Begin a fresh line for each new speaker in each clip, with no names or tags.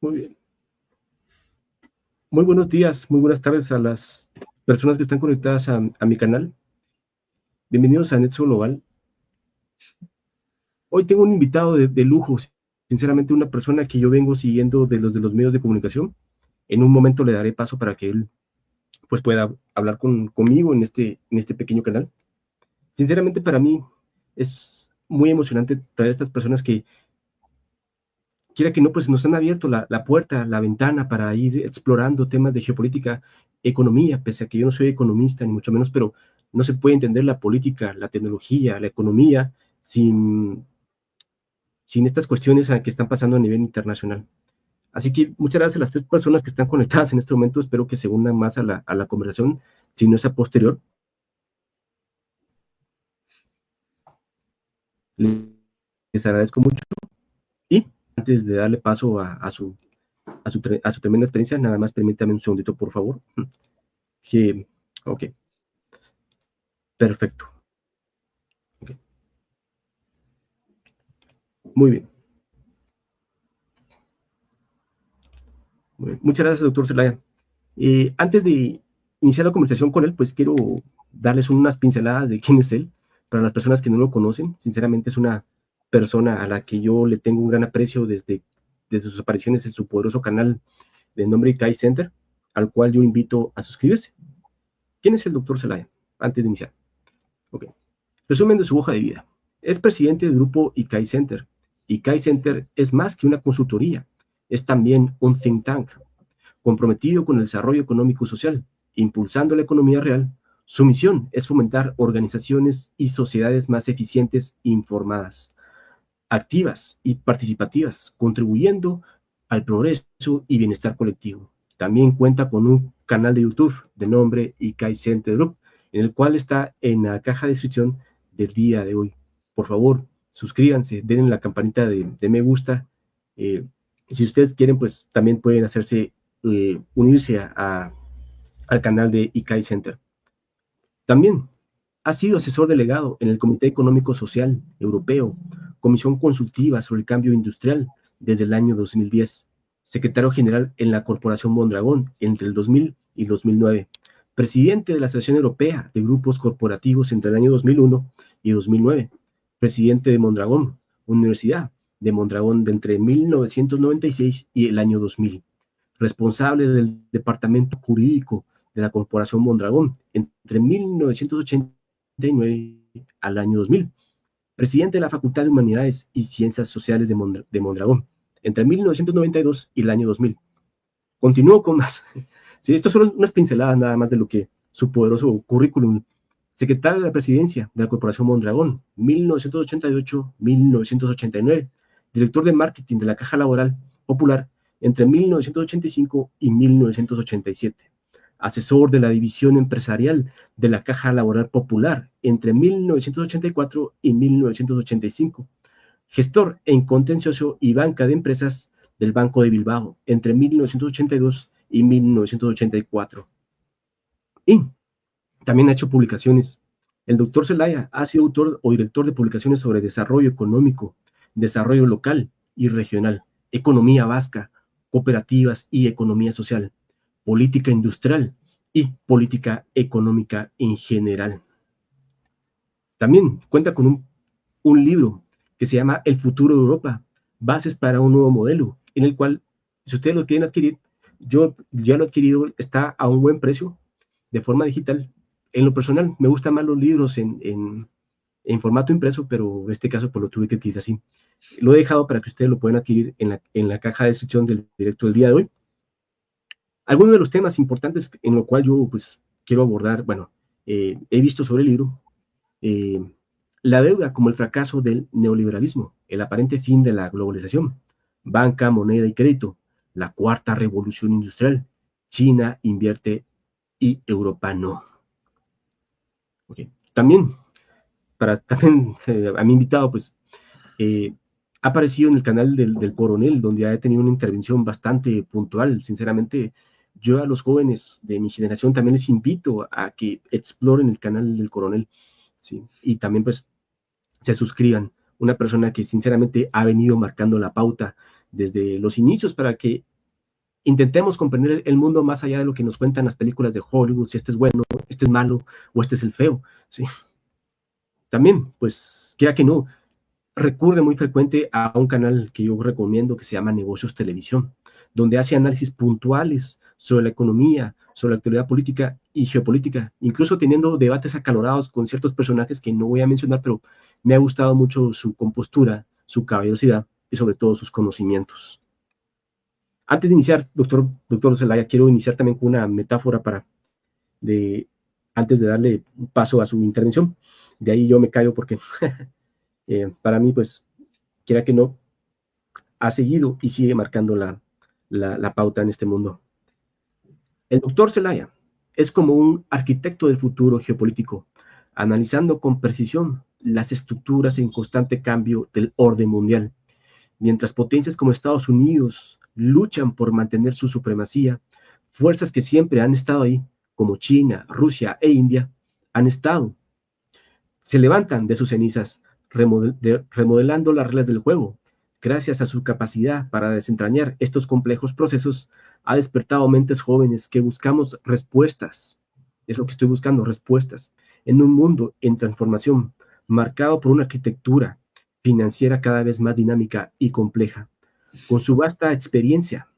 Muy bien. Muy buenos días, muy buenas tardes a las personas que están conectadas a mi canal. Bienvenidos a Nexo Global. Hoy tengo un invitado de lujo, sinceramente una persona que yo vengo siguiendo de los medios de comunicación. En un momento le daré paso para que él pues, pueda hablar conmigo en este pequeño canal. Sinceramente para mí es muy emocionante traer a estas personas que, quiera que no, pues nos han abierto la puerta, la ventana para ir explorando temas de geopolítica, economía, pese a que yo no soy economista, ni mucho menos, pero no se puede entender la política, la tecnología, la economía sin, sin estas cuestiones que están pasando a nivel internacional. Así que muchas gracias a las tres personas que están conectadas en este momento. Espero que se unan más a la conversación, si no es a posterior. Les agradezco mucho. Y antes de darle paso a su tremenda experiencia, nada más permítame un segundito, por favor. Que, ok, perfecto. Okay. Muy bien. Muy bien. Muchas gracias, doctor Zelaya. Antes de iniciar la conversación con él, pues quiero darles unas pinceladas de quién es él. Para las personas que no lo conocen, sinceramente es una persona a la que yo le tengo un gran aprecio desde sus apariciones en su poderoso canal de nombre Kai Center, al cual yo invito a suscribirse. ¿Quién es el doctor Zelaya? Antes de iniciar. Okay. Resumen de su hoja de vida. Es presidente del grupo ICAI Center. ICAI Center es más que una consultoría, es también un think tank, comprometido con el desarrollo económico y social, impulsando la economía real. Su misión es fomentar organizaciones y sociedades más eficientes e informadas, activas y participativas, contribuyendo al progreso y bienestar colectivo. También cuenta con un canal de YouTube de nombre ICAI Center Group, en el cual está en la caja de descripción del día de hoy. Por favor, suscríbanse, denle la campanita de me gusta. Eh, si ustedes quieren, pues también pueden unirse al canal de ICAI Center. También ha sido asesor delegado en el Comité Económico Social Europeo, Comisión Consultiva sobre el Cambio Industrial desde el año 2010, secretario general en la Corporación Mondragón entre el 2000 y 2009, presidente de la Asociación Europea de Grupos Corporativos entre el año 2001 y 2009, presidente de Mondragón, Universidad de Mondragón de entre 1996 y el año 2000, responsable del Departamento Jurídico de la Corporación Mondragón entre 1989 al año 2000, presidente de la Facultad de Humanidades y Ciencias Sociales de Mondragón entre 1992 y el año 2000. Continuó con más. Sí, esto son unas pinceladas nada más de lo que su poderoso currículum. Secretario de la Presidencia de la Corporación Mondragón, 1988-1989. Director de Marketing de la Caja Laboral Popular entre 1985 y 1987. Asesor de la División Empresarial de la Caja Laboral Popular entre 1984 y 1985. Gestor en contencioso y banca de empresas del Banco de Bilbao entre 1982 y 1984. Y también ha hecho publicaciones. El doctor Zelaya ha sido autor o director de publicaciones sobre desarrollo económico, desarrollo local y regional, economía vasca, cooperativas y economía social, política industrial y política económica en general. También cuenta con un libro que se llama El futuro de Europa, bases para un nuevo modelo, en el cual, si ustedes lo quieren adquirir, yo ya lo he adquirido, está a un buen precio, de forma digital. En lo personal, me gustan más los libros en formato impreso, pero en este caso pues lo tuve que adquirir así. Lo he dejado para que ustedes lo puedan adquirir en la caja de descripción del directo del día de hoy. Algunos de los temas importantes en lo cual yo pues quiero abordar, bueno, he visto sobre el libro, eh, la deuda como el fracaso del neoliberalismo, el aparente fin de la globalización, banca, moneda y crédito, la cuarta revolución industrial, China invierte y Europa no. Okay. También, a mi invitado, pues, eh, ha aparecido en el canal del Coronel, donde ha tenido una intervención bastante puntual. Sinceramente, yo a los jóvenes de mi generación también les invito a que exploren el canal del Coronel, ¿sí? Y también, pues, se suscriban. Una persona que sinceramente ha venido marcando la pauta desde los inicios para que intentemos comprender el mundo más allá de lo que nos cuentan las películas de Hollywood, si este es bueno, este es malo o este es el feo. ¿Sí? También, pues, quiera que no, recurre muy frecuente a un canal que yo recomiendo que se llama Negocios Televisión, donde hace análisis puntuales sobre la economía, sobre la actualidad política y geopolítica, incluso teniendo debates acalorados con ciertos personajes que no voy a mencionar, pero me ha gustado mucho su compostura, su caballerosidad y sobre todo sus conocimientos. Antes de iniciar, doctor Zelaya, quiero iniciar también con una metáfora de, antes de darle paso a su intervención. De ahí yo me callo porque para mí, pues, quiera que no, ha seguido y sigue marcando la pauta en este mundo. El doctor Zelaya es como un arquitecto del futuro geopolítico, analizando con precisión las estructuras en constante cambio del orden mundial. Mientras potencias como Estados Unidos luchan por mantener su supremacía, fuerzas que siempre han estado ahí, como China, Rusia e India, han estado, se levantan de sus cenizas, remodelando las reglas del juego. Gracias a su capacidad para desentrañar estos complejos procesos, ha despertado mentes jóvenes que buscamos respuestas. Es lo que estoy buscando, respuestas. En un mundo en transformación, marcado por una arquitectura financiera cada vez más dinámica y compleja. Con su vasta experiencia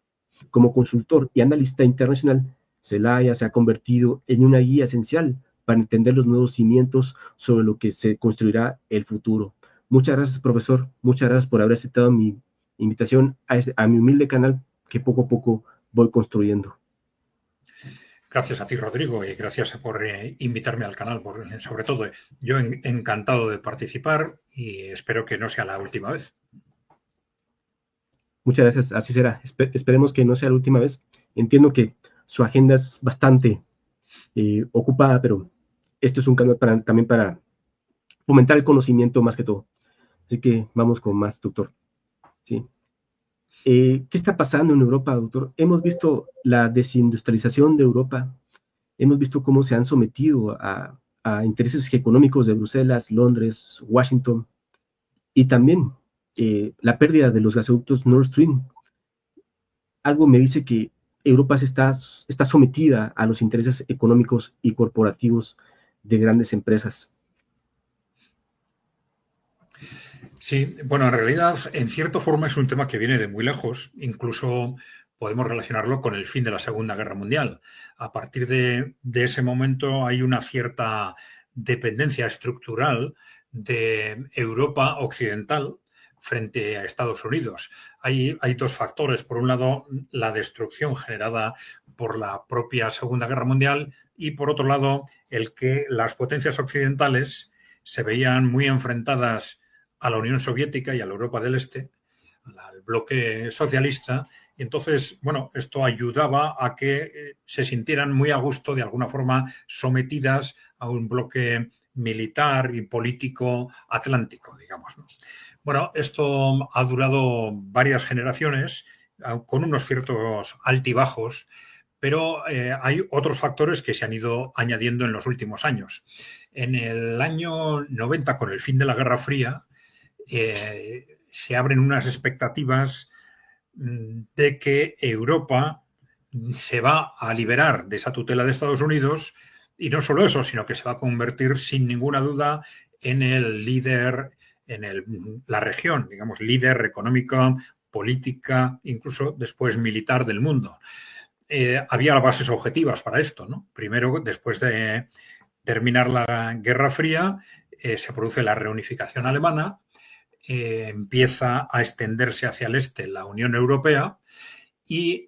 como consultor y analista internacional, Zelaya se ha convertido en una guía esencial para entender los nuevos cimientos sobre lo que se construirá el futuro. Muchas gracias, profesor. Muchas gracias por haber aceptado mi invitación a mi humilde canal que poco a poco voy construyendo.
Gracias a ti, Rodrigo, y gracias por invitarme al canal. Sobre todo, yo encantado de participar y espero que no sea la última vez.
Muchas gracias, así será. Esperemos que no sea la última vez. Entiendo que su agenda es bastante ocupada, pero esto es un canal también para fomentar el conocimiento más que todo. Así que vamos con más, doctor. Sí. ¿Qué está pasando en Europa, doctor? Hemos visto la desindustrialización de Europa, hemos visto cómo se han sometido a intereses económicos de Bruselas, Londres, Washington, y también la pérdida de los gasoductos Nord Stream. Algo me dice que Europa está sometida a los intereses económicos y corporativos de grandes empresas.
Sí, bueno, en realidad, en cierta forma es un tema que viene de muy lejos. Incluso podemos relacionarlo con el fin de la Segunda Guerra Mundial. A partir de ese momento hay una cierta dependencia estructural de Europa occidental frente a Estados Unidos. Hay dos factores. Por un lado, la destrucción generada por la propia Segunda Guerra Mundial y, por otro lado, el que las potencias occidentales se veían muy enfrentadas a la Unión Soviética y a la Europa del Este, al bloque socialista, y entonces, bueno, esto ayudaba a que se sintieran muy a gusto, de alguna forma, sometidas a un bloque militar y político atlántico, digamos, ¿no? Bueno, esto ha durado varias generaciones, con unos ciertos altibajos, pero hay otros factores que se han ido añadiendo en los últimos años. En el año 90, con el fin de la Guerra Fría, se abren unas expectativas de que Europa se va a liberar de esa tutela de Estados Unidos, y no solo eso, sino que se va a convertir sin ninguna duda en el líder en la región, digamos, líder económica, política, incluso después militar del mundo. Había bases objetivas para esto, ¿no? Primero, después de terminar la Guerra Fría, se produce la reunificación alemana, empieza a extenderse hacia el este la Unión Europea y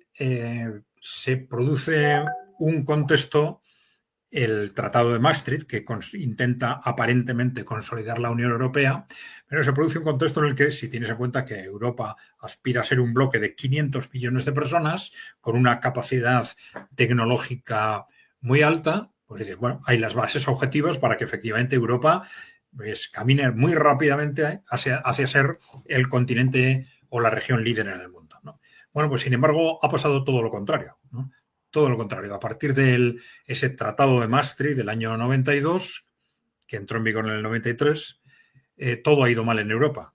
se produce un contexto, el Tratado de Maastricht, que intenta aparentemente consolidar la Unión Europea, pero se produce un contexto en el que, si tienes en cuenta que Europa aspira a ser un bloque de 500 millones de personas con una capacidad tecnológica muy alta, pues dices, bueno, hay las bases objetivas para que efectivamente Europa pues camine muy rápidamente hacia ser el continente o la región líder en el mundo, ¿no? Bueno, pues sin embargo ha pasado todo lo contrario, ¿no? Todo lo contrario. A partir de ese Tratado de Maastricht del año 92, que entró en vigor en el 93, todo ha ido mal en Europa.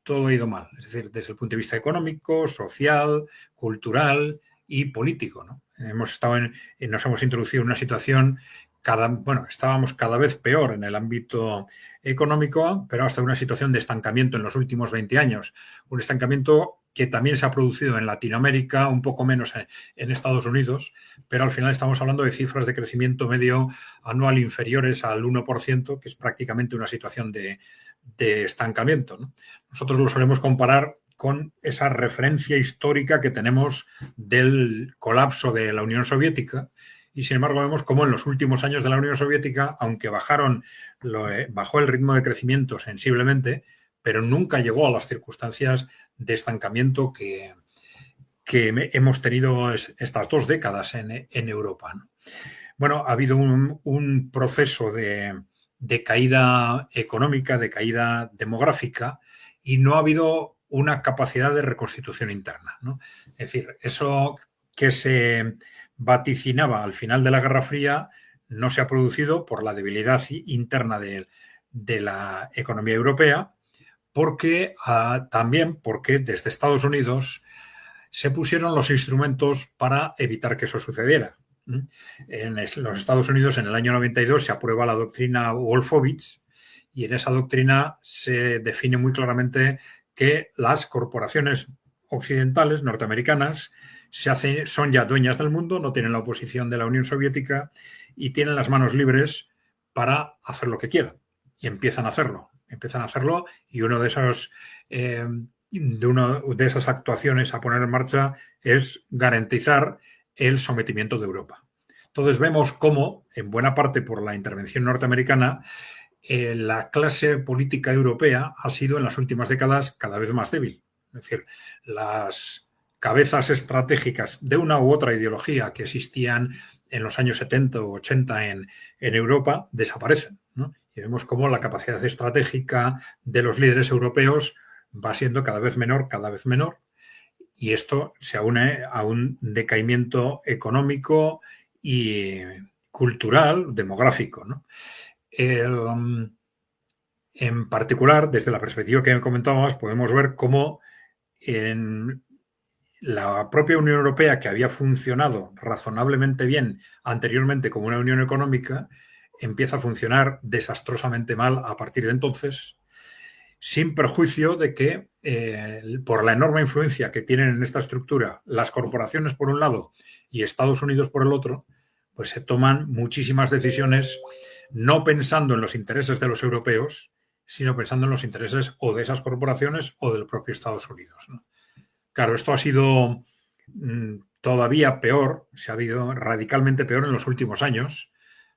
Todo ha ido mal. Es decir, desde el punto de vista económico, social, cultural, y político, ¿no? Nos hemos introducido en una situación estábamos cada vez peor en el ámbito económico, pero hasta una situación de estancamiento en los últimos 20 años. Un estancamiento que también se ha producido en Latinoamérica, un poco menos en Estados Unidos, pero al final estamos hablando de cifras de crecimiento medio anual inferiores al 1%, que es prácticamente una situación de estancamiento, ¿no? Nosotros lo solemos comparar con esa referencia histórica que tenemos del colapso de la Unión Soviética. Y sin embargo vemos cómo en los últimos años de la Unión Soviética, aunque bajó el ritmo de crecimiento sensiblemente, pero nunca llegó a las circunstancias de estancamiento que hemos tenido estas 2 décadas en Europa, ¿no? Bueno, ha habido un proceso de caída económica, de caída demográfica, y no ha habido una capacidad de reconstitución interna, ¿no? Es decir, eso que se vaticinaba al final de la Guerra Fría no se ha producido por la debilidad interna de la economía europea, también porque desde Estados Unidos se pusieron los instrumentos para evitar que eso sucediera. En los Estados Unidos, en el año 92, se aprueba la doctrina Wolfowitz, y en esa doctrina se define muy claramente que las corporaciones occidentales, norteamericanas, son ya dueñas del mundo, no tienen la oposición de la Unión Soviética y tienen las manos libres para hacer lo que quieran. Y empiezan a hacerlo. Y uno de esas actuaciones a poner en marcha es garantizar el sometimiento de Europa. Entonces vemos cómo, en buena parte por la intervención norteamericana, la clase política europea ha sido en las últimas décadas cada vez más débil. Es decir, las cabezas estratégicas de una u otra ideología que existían en los años 70 o 80 en Europa desaparecen, ¿no? Y vemos cómo la capacidad estratégica de los líderes europeos va siendo cada vez menor, y esto se une a un decaimiento económico y cultural, demográfico, ¿no? En particular, desde la perspectiva que comentábamos, podemos ver cómo en la propia Unión Europea, que había funcionado razonablemente bien anteriormente como una unión económica, empieza a funcionar desastrosamente mal a partir de entonces, sin perjuicio de que por la enorme influencia que tienen en esta estructura las corporaciones por un lado y Estados Unidos por el otro, pues se toman muchísimas decisiones no pensando en los intereses de los europeos, sino pensando en los intereses o de esas corporaciones o del propio Estados Unidos, ¿no? Claro, esto ha sido todavía peor, se ha habido radicalmente peor en los últimos años,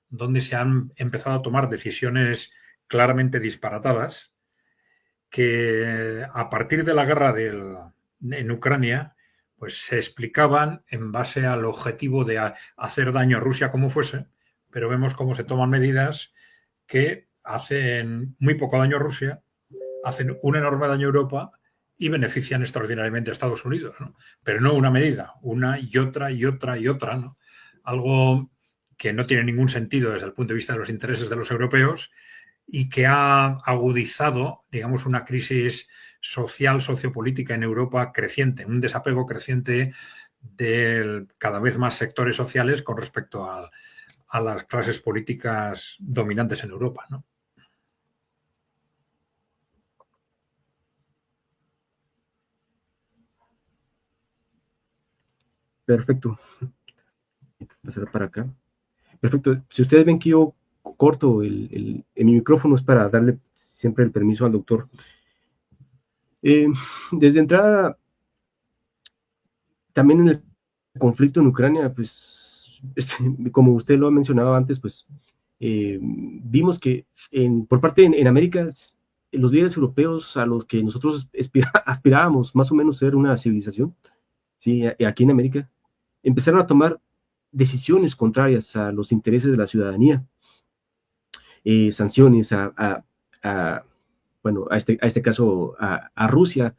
donde se han empezado a tomar decisiones claramente disparatadas, que a partir de la guerra en Ucrania, pues se explicaban en base al objetivo de hacer daño a Rusia como fuese, pero vemos cómo se toman medidas que hacen muy poco daño a Rusia, hacen un enorme daño a Europa y benefician extraordinariamente a Estados Unidos, ¿no? Pero no una medida, una y otra y otra y otra, ¿no? Algo que no tiene ningún sentido desde el punto de vista de los intereses de los europeos y que ha agudizado, digamos, una crisis social, sociopolítica en Europa creciente, un desapego creciente de cada vez más sectores sociales con respecto a las clases políticas dominantes en Europa, ¿no?
Perfecto. Pasar para acá. Perfecto. Si ustedes ven que yo corto mi micrófono, es para darle siempre el permiso al doctor. Desde entrada, también en el conflicto en Ucrania, pues, como usted lo ha mencionado antes, pues, vimos que por parte en América, los líderes europeos a los que nosotros aspirábamos más o menos ser una civilización, ¿sí? Aquí en América, empezaron a tomar decisiones contrarias a los intereses de la ciudadanía, sanciones bueno, a este caso a Rusia,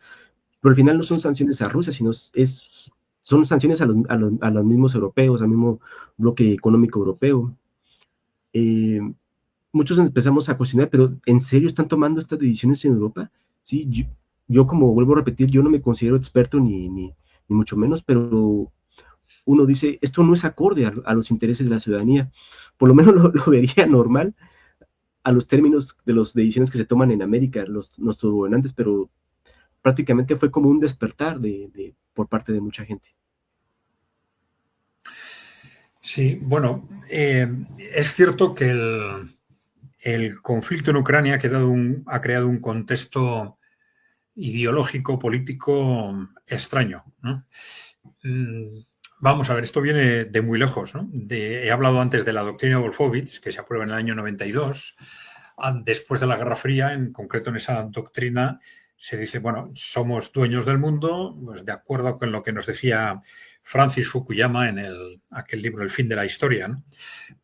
pero al final no son sanciones a Rusia, sino son sanciones a los mismos europeos, al mismo bloque económico europeo. Muchos empezamos a cuestionar, pero ¿en serio están tomando estas decisiones en Europa? Sí, yo como vuelvo a repetir, yo no me considero experto ni mucho menos, pero uno dice, esto no es acorde a los intereses de la ciudadanía. Por lo menos lo vería normal a los términos de las decisiones que se toman en América, nuestros gobernantes, pero prácticamente fue como un despertar por parte de mucha gente.
Sí, bueno, es cierto que el conflicto en Ucrania ha creado un contexto ideológico, político extraño, ¿no? Vamos a ver, esto viene de muy lejos, ¿no? He hablado antes de la doctrina Wolfowitz, que se aprueba en el año 92. Después de la Guerra Fría, en concreto en esa doctrina, se dice, bueno, somos dueños del mundo, pues de acuerdo con lo que nos decía Francis Fukuyama en aquel libro El fin de la historia, ¿no?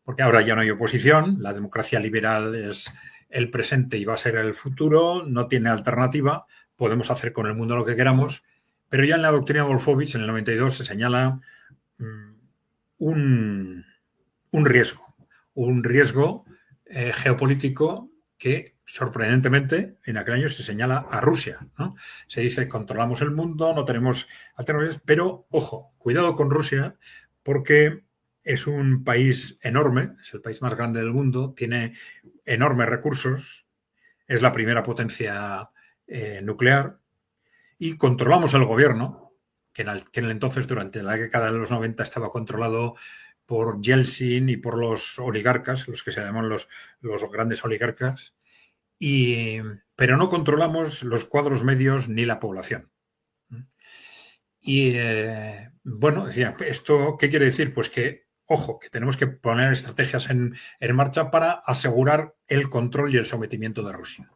Porque ahora ya no hay oposición, la democracia liberal es el presente y va a ser el futuro, no tiene alternativa, podemos hacer con el mundo lo que queramos, pero ya en la doctrina de Wolfowitz, en el 92, se señala un riesgo geopolítico que sorprendentemente en aquel año se señala a Rusia, ¿no? Se dice controlamos el mundo, no tenemos alternativas, pero ojo, cuidado con Rusia porque es un país enorme, es el país más grande del mundo, tiene enormes recursos, es la primera potencia nuclear y controlamos el gobierno, que en el entonces, durante la década de los 90, estaba controlado por Yeltsin y por los oligarcas, los que se llaman los grandes oligarcas, pero no controlamos los cuadros medios ni la población. Y bueno, ¿esto qué quiere decir? Pues que, ojo, que tenemos que poner estrategias en marcha para asegurar el control y el sometimiento de Rusia.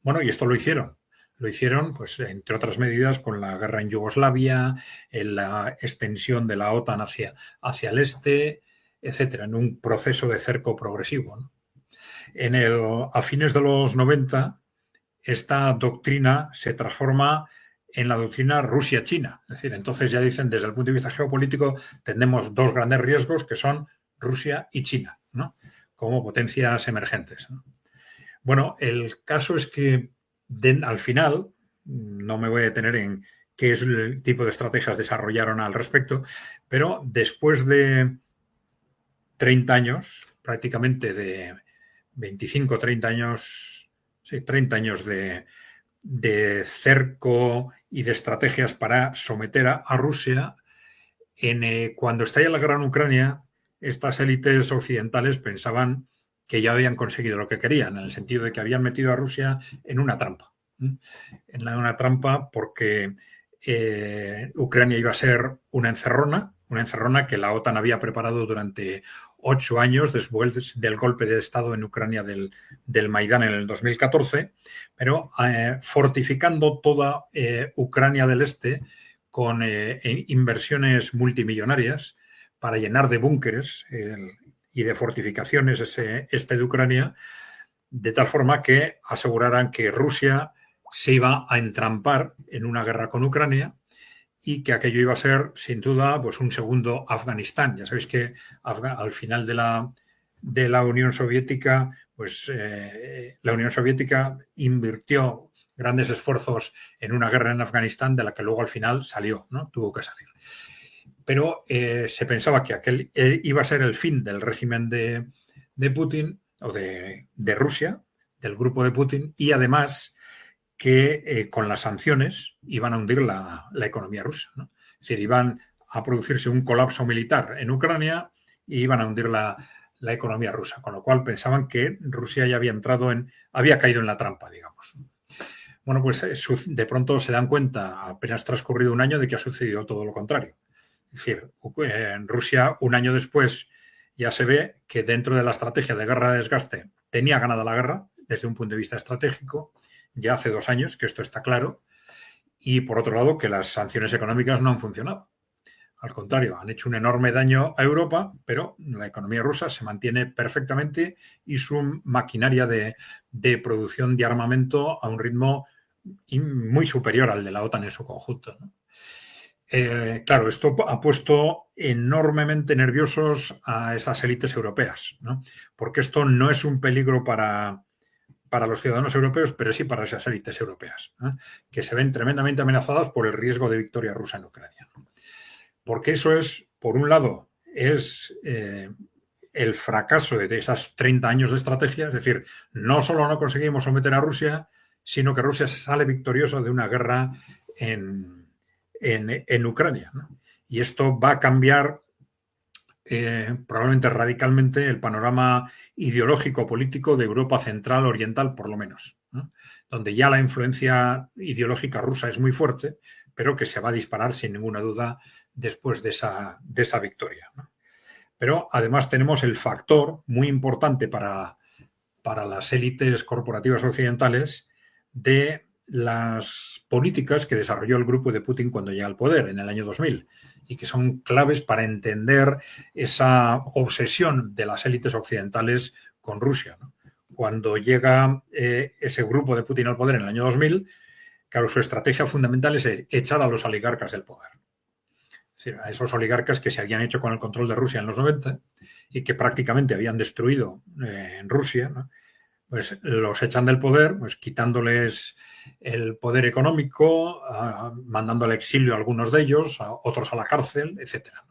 Bueno, y esto lo hicieron. Lo hicieron, pues, entre otras medidas, con la guerra en Yugoslavia, en la extensión de la OTAN hacia el este, etcétera, en un proceso de cerco progresivo, ¿no? A fines de los 90, esta doctrina se transforma en la doctrina Rusia-China. Es decir, entonces ya dicen, desde el punto de vista geopolítico, tenemos dos grandes riesgos que son Rusia y China, ¿no? Como potencias emergentes, ¿no? Bueno, el caso es que al final, no me voy a detener en qué es el tipo de estrategias desarrollaron al respecto, pero después de 30 años, prácticamente de 25, 30 años, sí, 30 años de cerco y de estrategias para someter a Rusia, cuando estalla la guerra en Ucrania, estas élites occidentales pensaban que ya habían conseguido lo que querían, en el sentido de que habían metido a Rusia en una trampa. En una trampa porque Ucrania iba a ser una encerrona que la OTAN había preparado durante 8 años después del golpe de Estado en Ucrania del Maidán en el 2014, pero fortificando toda Ucrania del Este con inversiones multimillonarias para llenar de búnkeres y de fortificaciones este de Ucrania, de tal forma que aseguraran que Rusia se iba a entrampar en una guerra con Ucrania y que aquello iba a ser, sin duda, pues un segundo Afganistán. Ya sabéis que al final de la Unión Soviética, pues la Unión Soviética invirtió grandes esfuerzos en una guerra en Afganistán de la que luego al final salió, ¿no? Tuvo que salir. Pero se pensaba que aquel iba a ser el fin del régimen de Putin o de Rusia, del grupo de Putin, y además que con las sanciones iban a hundir la economía rusa, ¿no? Es decir, iban a producirse un colapso militar en Ucrania y iban a hundir la economía rusa, con lo cual pensaban que Rusia ya había caído en la trampa, digamos. Bueno, pues de pronto se dan cuenta, apenas transcurrido un año, de que ha sucedido todo lo contrario. Es decir, en Rusia, un año después, ya se ve que dentro de la estrategia de guerra de desgaste tenía ganada la guerra desde un punto de vista estratégico, ya hace 2 años, que esto está claro, y por otro lado, que las sanciones económicas no han funcionado. Al contrario, han hecho un enorme daño a Europa, pero la economía rusa se mantiene perfectamente y su maquinaria de producción de armamento a un ritmo muy superior al de la OTAN en su conjunto, ¿no? Claro, esto ha puesto enormemente nerviosos a esas élites europeas, ¿no? Porque esto no es un peligro para los ciudadanos europeos, pero sí para esas élites europeas, ¿eh? Que se ven tremendamente amenazadas por el riesgo de victoria rusa en Ucrania. Porque eso es por un lado, es el fracaso de esas 30 años de estrategia, es decir, no solo no conseguimos someter a Rusia, sino que Rusia sale victoriosa de una guerra en Ucrania, ¿no? Y esto va a cambiar probablemente radicalmente el panorama ideológico-político de Europa Central Oriental, por lo menos, ¿no? Donde ya la influencia ideológica rusa es muy fuerte, pero que se va a disparar sin ninguna duda después de esa victoria, ¿no? Pero además tenemos el factor muy importante para las élites corporativas occidentales de las políticas que desarrolló el grupo de Putin cuando llega al poder en el año 2000 y que son claves para entender esa obsesión de las élites occidentales con Rusia, ¿no? Cuando llega ese grupo de Putin al poder en el año 2000, claro, su estrategia fundamental es echar a los oligarcas del poder. Es decir, a esos oligarcas que se habían hecho con el control de Rusia en los 90 y que prácticamente habían destruido en Rusia, ¿no? Pues los echan del poder, pues quitándoles el poder económico, mandando al exilio a algunos de ellos, a otros a la cárcel, etcétera.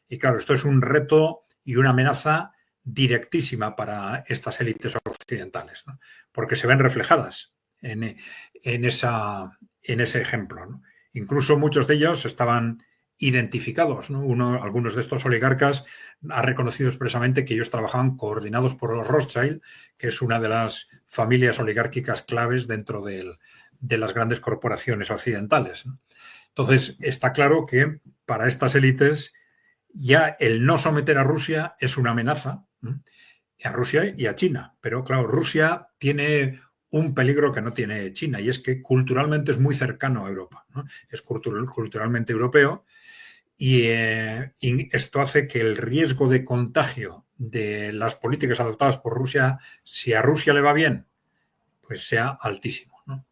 Y claro, esto es un reto y una amenaza directísima para estas élites occidentales, ¿no? Porque se ven reflejadas en ese ejemplo, ¿no? Incluso muchos de ellos estaban identificados, ¿no? Algunos de estos oligarcas ha reconocido expresamente que ellos trabajaban coordinados por los Rothschild, que es una de las familias oligárquicas claves dentro de las grandes corporaciones occidentales, ¿no? Entonces, está claro que para estas élites ya el no someter a Rusia es una amenaza, ¿no? A Rusia y a China. Pero claro, Rusia tiene un peligro que no tiene China y es que culturalmente es muy cercano a Europa, ¿no? Es culturalmente europeo y esto hace que el riesgo de contagio de las políticas adoptadas por Rusia, si a Rusia le va bien, pues sea altísimo, ¿no?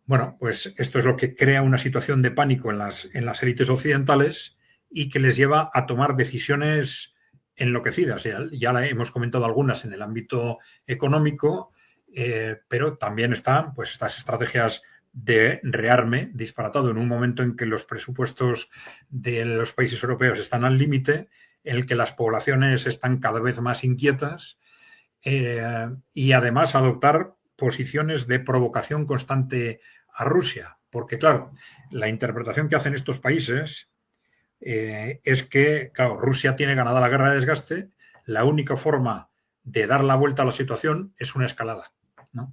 Bueno, pues esto es lo que crea una situación de pánico en las élites occidentales y que les lleva a tomar decisiones enloquecidas. Ya la hemos comentado algunas en el ámbito económico, pero también están pues estas estrategias de rearme disparatado en un momento en que los presupuestos de los países europeos están al límite, en el que las poblaciones están cada vez más inquietas, y además adoptar posiciones de provocación constante a Rusia. Porque, claro, la interpretación que hacen estos países es que, claro, Rusia tiene ganada la guerra de desgaste, la única forma de dar la vuelta a la situación es una escalada, ¿no?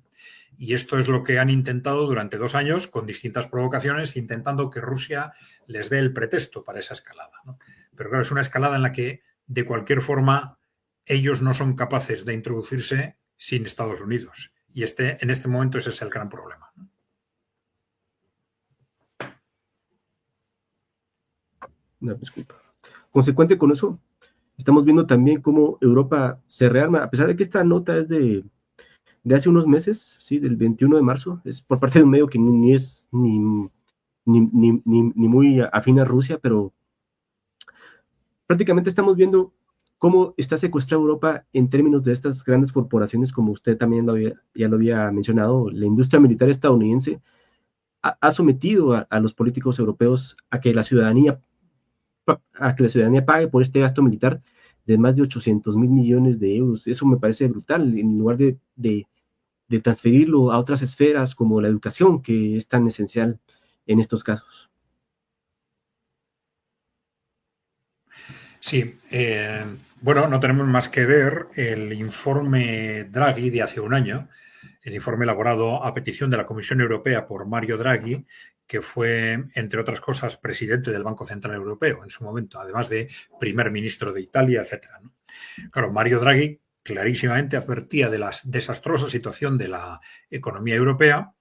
Y esto es lo que han intentado durante 2 años con distintas provocaciones, intentando que Rusia les dé el pretexto para esa escalada, ¿no? Pero claro, es una escalada en la que, de cualquier forma, ellos no son capaces de introducirse sin Estados Unidos. Y en este momento ese es el gran problema, ¿no?
No, disculpa. Consecuente con eso, estamos viendo también cómo Europa se rearma, a pesar de que esta nota es de hace unos meses, ¿sí? Del 21 de marzo, es por parte de un medio que ni es ni muy afín a Rusia, pero prácticamente estamos viendo cómo está secuestrada Europa en términos de estas grandes corporaciones, como usted también ya lo había mencionado. La industria militar estadounidense ha sometido a los políticos europeos a que la ciudadanía pague por este gasto militar de más de 800.000 millones de euros. Eso me parece brutal, en lugar de transferirlo a otras esferas como la educación, que es tan esencial en estos casos.
Sí, bueno, no tenemos más que ver el informe Draghi de hace un año, el informe elaborado a petición de la Comisión Europea por Mario Draghi, que fue, entre otras cosas, presidente del Banco Central Europeo en su momento, además de primer ministro de Italia, etcétera, ¿no? Claro, Mario Draghi clarísimamente advertía de la desastrosa situación de la economía europea,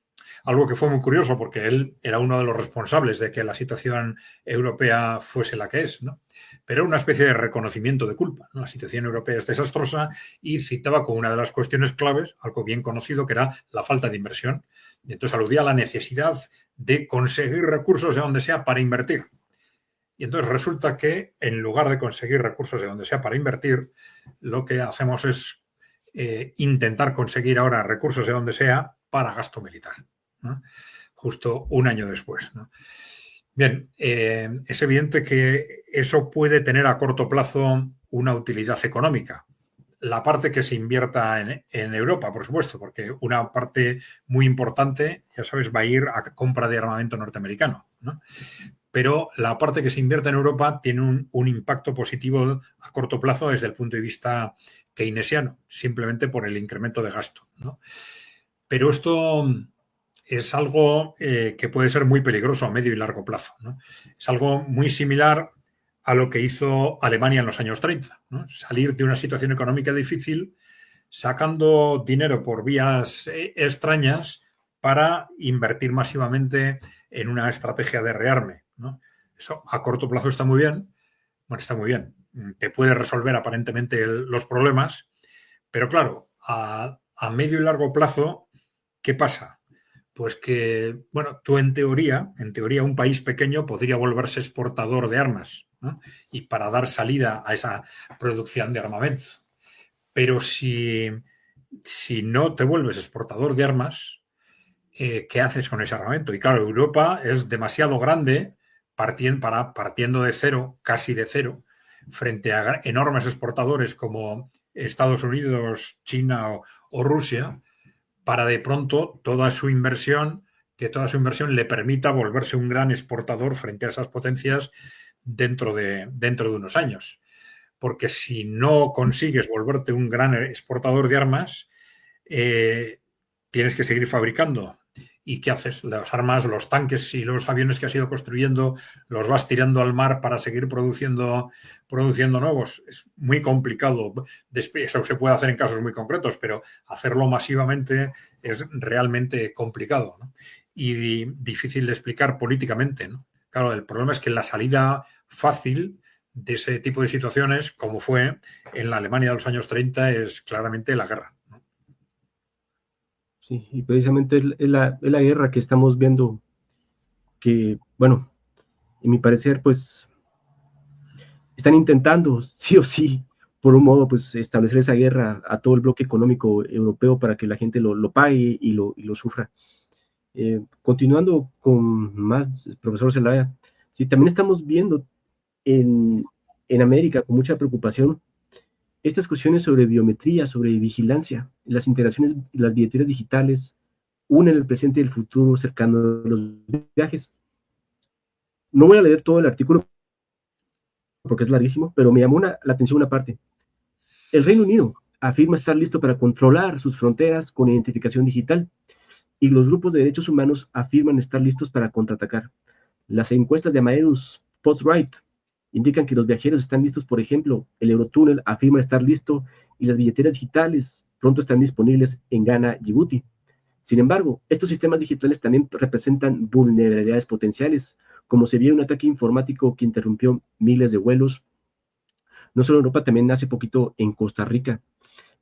algo que fue muy curioso porque él era uno de los responsables de que la situación europea fuese la que es, ¿no? Pero una especie de reconocimiento de culpa, ¿no? La situación europea es desastrosa y citaba como una de las cuestiones claves, algo bien conocido, que era la falta de inversión. Y entonces aludía a la necesidad de conseguir recursos de donde sea para invertir. Y entonces resulta que en lugar de conseguir recursos de donde sea para invertir, lo que hacemos es intentar conseguir ahora recursos de donde sea para gasto militar, ¿no? Justo un año después, ¿no? Bien, es evidente que eso puede tener a corto plazo una utilidad económica. La parte que se invierta en Europa, por supuesto, porque una parte muy importante, ya sabes, va a ir a compra de armamento norteamericano, ¿no? Pero la parte que se invierte en Europa tiene un impacto positivo a corto plazo desde el punto de vista keynesiano, simplemente por el incremento de gasto, ¿no? Pero esto es algo que puede ser muy peligroso a medio y largo plazo, ¿no? Es algo muy similar a lo que hizo Alemania en los años 30, ¿no? Salir de una situación económica difícil sacando dinero por vías extrañas para invertir masivamente en una estrategia de rearme, ¿no? Eso a corto plazo está muy bien. Bueno, está muy bien. Te puede resolver aparentemente los problemas, pero claro, a medio y largo plazo, ¿qué pasa? Pues que, bueno, tú en teoría, un país pequeño podría volverse exportador de armas, ¿no? Y para dar salida a esa producción de armamento. Pero si no te vuelves exportador de armas, ¿qué haces con ese armamento? Y claro, Europa es demasiado grande partiendo de cero, casi de cero, frente a enormes exportadores como Estados Unidos, China o Rusia, para de pronto que toda su inversión le permita volverse un gran exportador frente a esas potencias dentro de unos años. Porque si no consigues volverte un gran exportador de armas, tienes que seguir fabricando. ¿Y qué haces? Las armas, los tanques y los aviones que has ido construyendo, los vas tirando al mar para seguir produciendo nuevos. Es muy complicado. Eso se puede hacer en casos muy concretos, pero hacerlo masivamente es realmente complicado, ¿no? Y difícil de explicar políticamente, ¿no? Claro, el problema es que la salida fácil de ese tipo de situaciones, como fue en la Alemania de los años 30, es claramente la guerra, ¿no?
Sí, y precisamente es la guerra que estamos viendo que, bueno, en mi parecer, pues están intentando, sí o sí, por un modo, pues establecer esa guerra a todo el bloque económico europeo para que la gente lo pague y lo sufra. Continuando con más, profesor Zelaya, sí, también estamos viendo en América con mucha preocupación estas cuestiones sobre biometría, sobre vigilancia, las integraciones, las billeteras digitales, unen el presente y el futuro cercano a los viajes. No voy a leer todo el artículo porque es larguísimo, pero me llamó la atención una parte. El Reino Unido afirma estar listo para controlar sus fronteras con identificación digital y los grupos de derechos humanos afirman estar listos para contraatacar. Las encuestas de Amadeus Post-Right indican que los viajeros están listos, por ejemplo, el Eurotúnel afirma estar listo y las billeteras digitales pronto están disponibles en Ghana, Djibouti. Sin embargo, estos sistemas digitales también representan vulnerabilidades potenciales, como se vio un ataque informático que interrumpió miles de vuelos, no solo en Europa, también hace poquito en Costa Rica.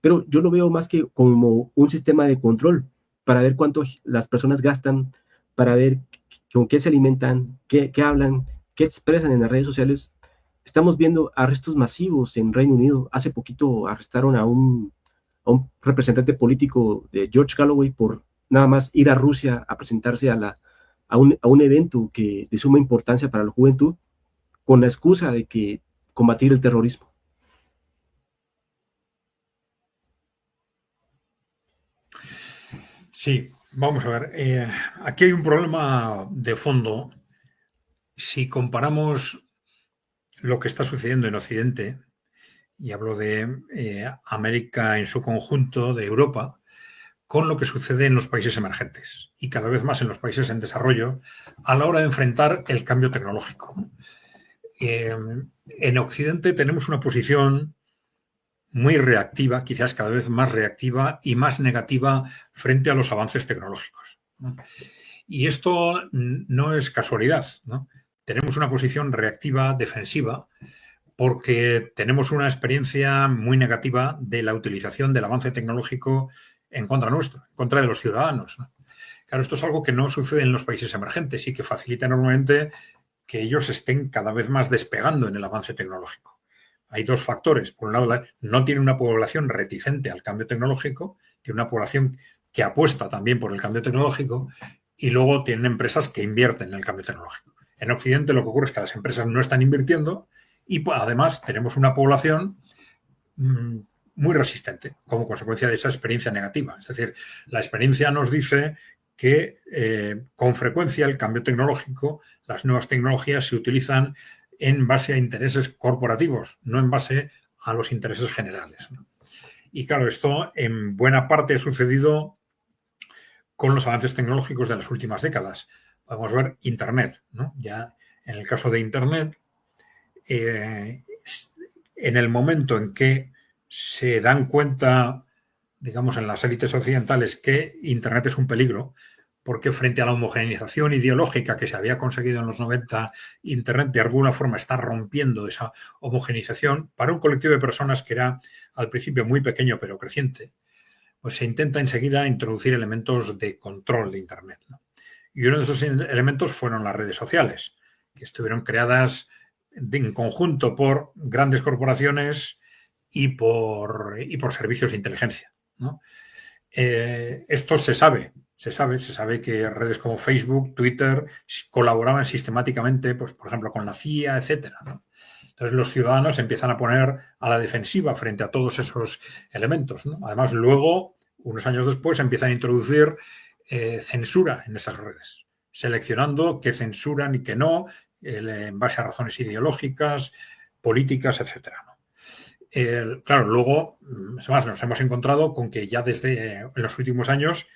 Pero yo lo veo más que como un sistema de control para ver cuánto las personas gastan, para ver con qué se alimentan, qué hablan, qué expresan en las redes sociales. Estamos viendo arrestos masivos en Reino Unido. Hace poquito arrestaron a un representante político de George Galloway por nada más ir a Rusia a presentarse a un evento de suma importancia para la juventud con la excusa de que combatir el terrorismo.
Sí, vamos a ver. Aquí hay un problema de fondo. Si comparamos lo que está sucediendo en Occidente, y hablo de América en su conjunto, de Europa, con lo que sucede en los países emergentes y cada vez más en los países en desarrollo a la hora de enfrentar el cambio tecnológico. En Occidente tenemos una posición muy reactiva, quizás cada vez más reactiva y más negativa frente a los avances tecnológicos, ¿no? Y esto no es casualidad, ¿no? Tenemos una posición reactiva, defensiva, porque tenemos una experiencia muy negativa de la utilización del avance tecnológico en contra nuestro, en contra de los ciudadanos, ¿no? Claro, esto es algo que no sucede en los países emergentes y que facilita enormemente que ellos estén cada vez más despegando en el avance tecnológico. Hay dos factores. Por un lado, no tiene una población reticente al cambio tecnológico, tiene una población que apuesta también por el cambio tecnológico y luego tienen empresas que invierten en el cambio tecnológico. En Occidente lo que ocurre es que las empresas no están invirtiendo y además tenemos una población muy resistente como consecuencia de esa experiencia negativa. Es decir, la experiencia nos dice que con frecuencia el cambio tecnológico, las nuevas tecnologías se utilizan en base a intereses corporativos, no en base a los intereses generales, ¿no? Y claro, esto en buena parte ha sucedido con los avances tecnológicos de las últimas décadas. Podemos ver Internet, ¿no? Ya en el caso de Internet, en el momento en que se dan cuenta, digamos, en las élites occidentales que Internet es un peligro, porque frente a la homogeneización ideológica que se había conseguido en los 90, Internet de alguna forma está rompiendo esa homogeneización para un colectivo de personas que era al principio muy pequeño pero creciente, pues se intenta enseguida introducir elementos de control de Internet, ¿no? Y uno de esos elementos fueron las redes sociales, que estuvieron creadas en conjunto por grandes corporaciones y por servicios de inteligencia, ¿no? Esto se sabe que redes como Facebook, Twitter colaboraban sistemáticamente, pues, por ejemplo, con la CIA, etcétera, ¿no? Entonces los ciudadanos se empiezan a poner a la defensiva frente a todos esos elementos, ¿no? Además, luego, unos años después, empiezan a introducir censura en esas redes, seleccionando qué censuran y qué no, en base a razones ideológicas, políticas, etcétera, ¿no? Claro, luego, además, nos hemos encontrado con que ya desde en los últimos años,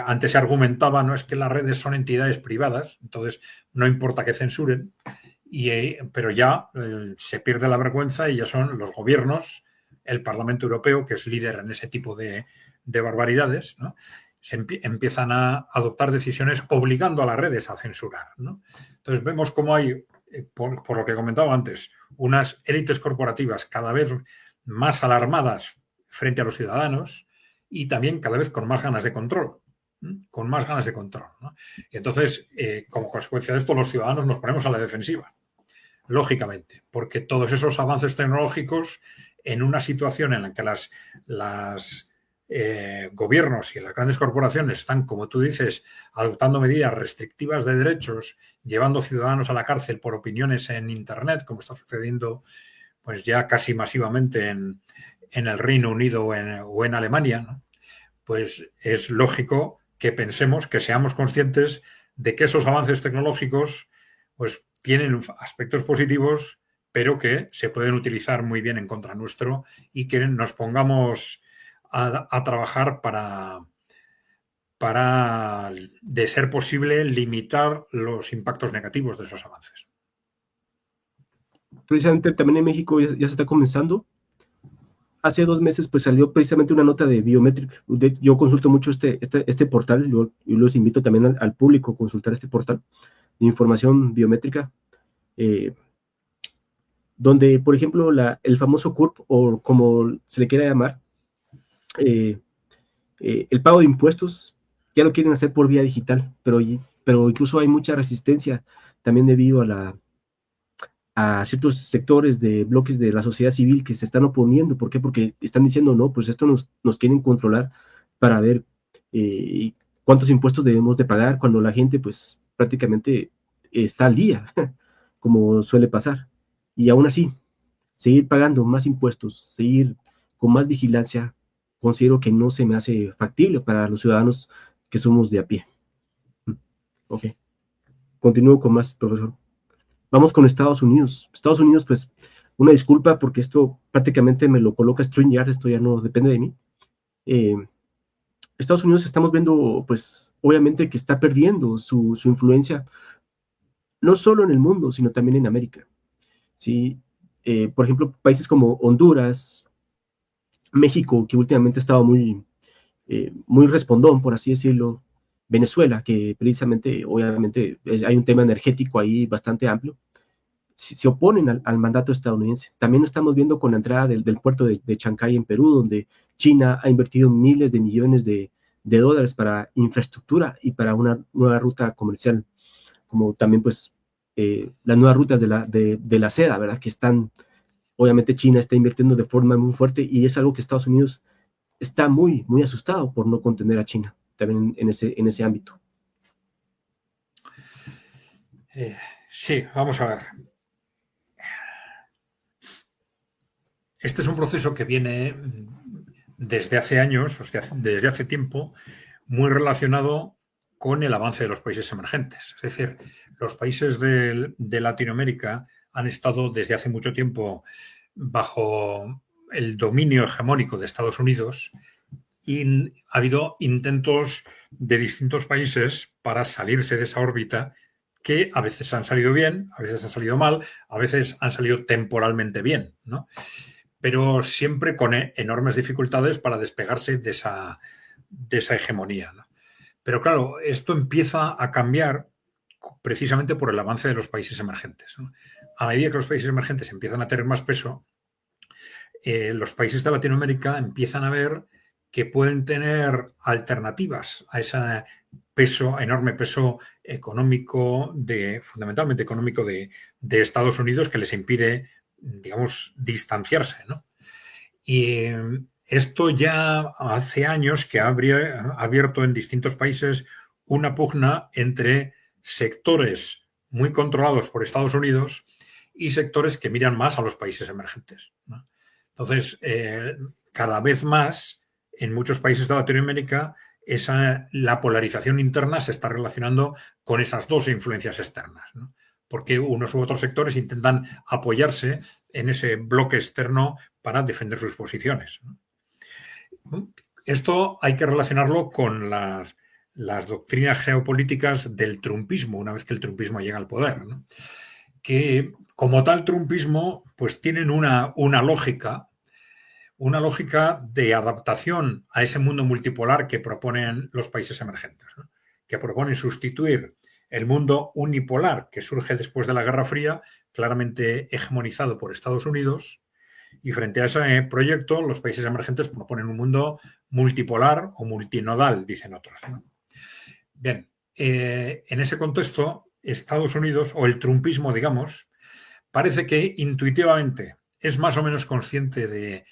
antes se argumentaba, no es que las redes son entidades privadas, entonces no importa que censuren, pero ya se pierde la vergüenza y ya son los gobiernos, el Parlamento Europeo, que es líder en ese tipo de barbaridades, ¿no? Empiezan a adoptar decisiones obligando a las redes a censurar, ¿no? Entonces vemos cómo hay, por lo que comentaba antes, unas élites corporativas cada vez más alarmadas frente a los ciudadanos y también cada vez con más ganas de control. ¿No? Y entonces, como consecuencia de esto, los ciudadanos nos ponemos a la defensiva, lógicamente, porque todos esos avances tecnológicos, en una situación en la que las gobiernos y las grandes corporaciones están, como tú dices, adoptando medidas restrictivas de derechos, llevando ciudadanos a la cárcel por opiniones en Internet, como está sucediendo pues ya casi masivamente en el Reino Unido o en Alemania, ¿no? Pues es lógico que pensemos, que seamos conscientes de que esos avances tecnológicos pues tienen aspectos positivos, pero que se pueden utilizar muy bien en contra nuestro y que nos pongamos a trabajar para, de ser posible, limitar los impactos negativos de esos avances.
Precisamente también en México ya se está comenzando. Hace 2 meses pues salió precisamente una nota de Biometric. Yo consulto mucho este portal, yo los invito también al público a consultar este portal de información biométrica, donde, por ejemplo, el famoso CURP, o como se le quiera llamar, el pago de impuestos, ya lo quieren hacer por vía digital, pero incluso hay mucha resistencia también debido a ciertos sectores de bloques de la sociedad civil que se están oponiendo. ¿Por qué? Porque están diciendo, no, pues esto nos quieren controlar para ver cuántos impuestos debemos de pagar cuando la gente pues prácticamente está al día, como suele pasar. Y aún así, seguir pagando más impuestos, seguir con más vigilancia, considero que no se me hace factible para los ciudadanos que somos de a pie. Ok. Continúo con más, profesor. Vamos con Estados Unidos. Estados Unidos, pues, una disculpa porque esto prácticamente me lo coloca StreamYard, esto ya no depende de mí. Estados Unidos estamos viendo, pues, obviamente que está perdiendo su influencia, no solo en el mundo, sino también en América. ¿Sí? Por ejemplo, países como Honduras, México, que últimamente estaba muy respondón, por así decirlo, Venezuela, que precisamente, obviamente, hay un tema energético ahí bastante amplio, se oponen al mandato estadounidense. También lo estamos viendo con la entrada del puerto de Chancay en Perú, donde China ha invertido miles de millones de dólares para infraestructura y para una nueva ruta comercial, como también pues las nuevas rutas de la seda, ¿verdad? Que están, obviamente China está invirtiendo de forma muy fuerte y es algo que Estados Unidos está muy, muy asustado por no contener a China también en ese ámbito.
Sí, vamos a ver. Este es un proceso que viene desde hace años, o sea, desde hace tiempo, muy relacionado con el avance de los países emergentes. Es decir, los países de Latinoamérica han estado desde hace mucho tiempo bajo el dominio hegemónico de Estados Unidos y ha habido intentos de distintos países para salirse de esa órbita que a veces han salido bien, a veces han salido mal, a veces han salido temporalmente bien, ¿no? Pero siempre con enormes dificultades para despegarse de esa hegemonía, ¿no? Pero claro, esto empieza a cambiar precisamente por el avance de los países emergentes, ¿no? A medida que los países emergentes empiezan a tener más peso, los países de Latinoamérica empiezan a ver que pueden tener alternativas a ese peso, enorme peso económico, fundamentalmente económico de Estados Unidos, que les impide, digamos, distanciarse, ¿no? Y esto ya hace años que ha abierto en distintos países una pugna entre sectores muy controlados por Estados Unidos y sectores que miran más a los países emergentes, ¿no? Entonces, cada vez más en muchos países de Latinoamérica la polarización interna se está relacionando con esas dos influencias externas, ¿no? Porque unos u otros sectores intentan apoyarse en ese bloque externo para defender sus posiciones, ¿no? Esto hay que relacionarlo con las doctrinas geopolíticas del trumpismo, una vez que el trumpismo llega al poder, ¿no? Que como tal trumpismo, pues tienen una lógica de adaptación a ese mundo multipolar que proponen los países emergentes, ¿no? Que proponen sustituir el mundo unipolar que surge después de la Guerra Fría, claramente hegemonizado por Estados Unidos, y frente a ese proyecto los países emergentes proponen un mundo multipolar o multinodal, dicen otros, ¿no? Bien, en ese contexto, Estados Unidos, o el trumpismo, digamos, parece que intuitivamente es más o menos consciente de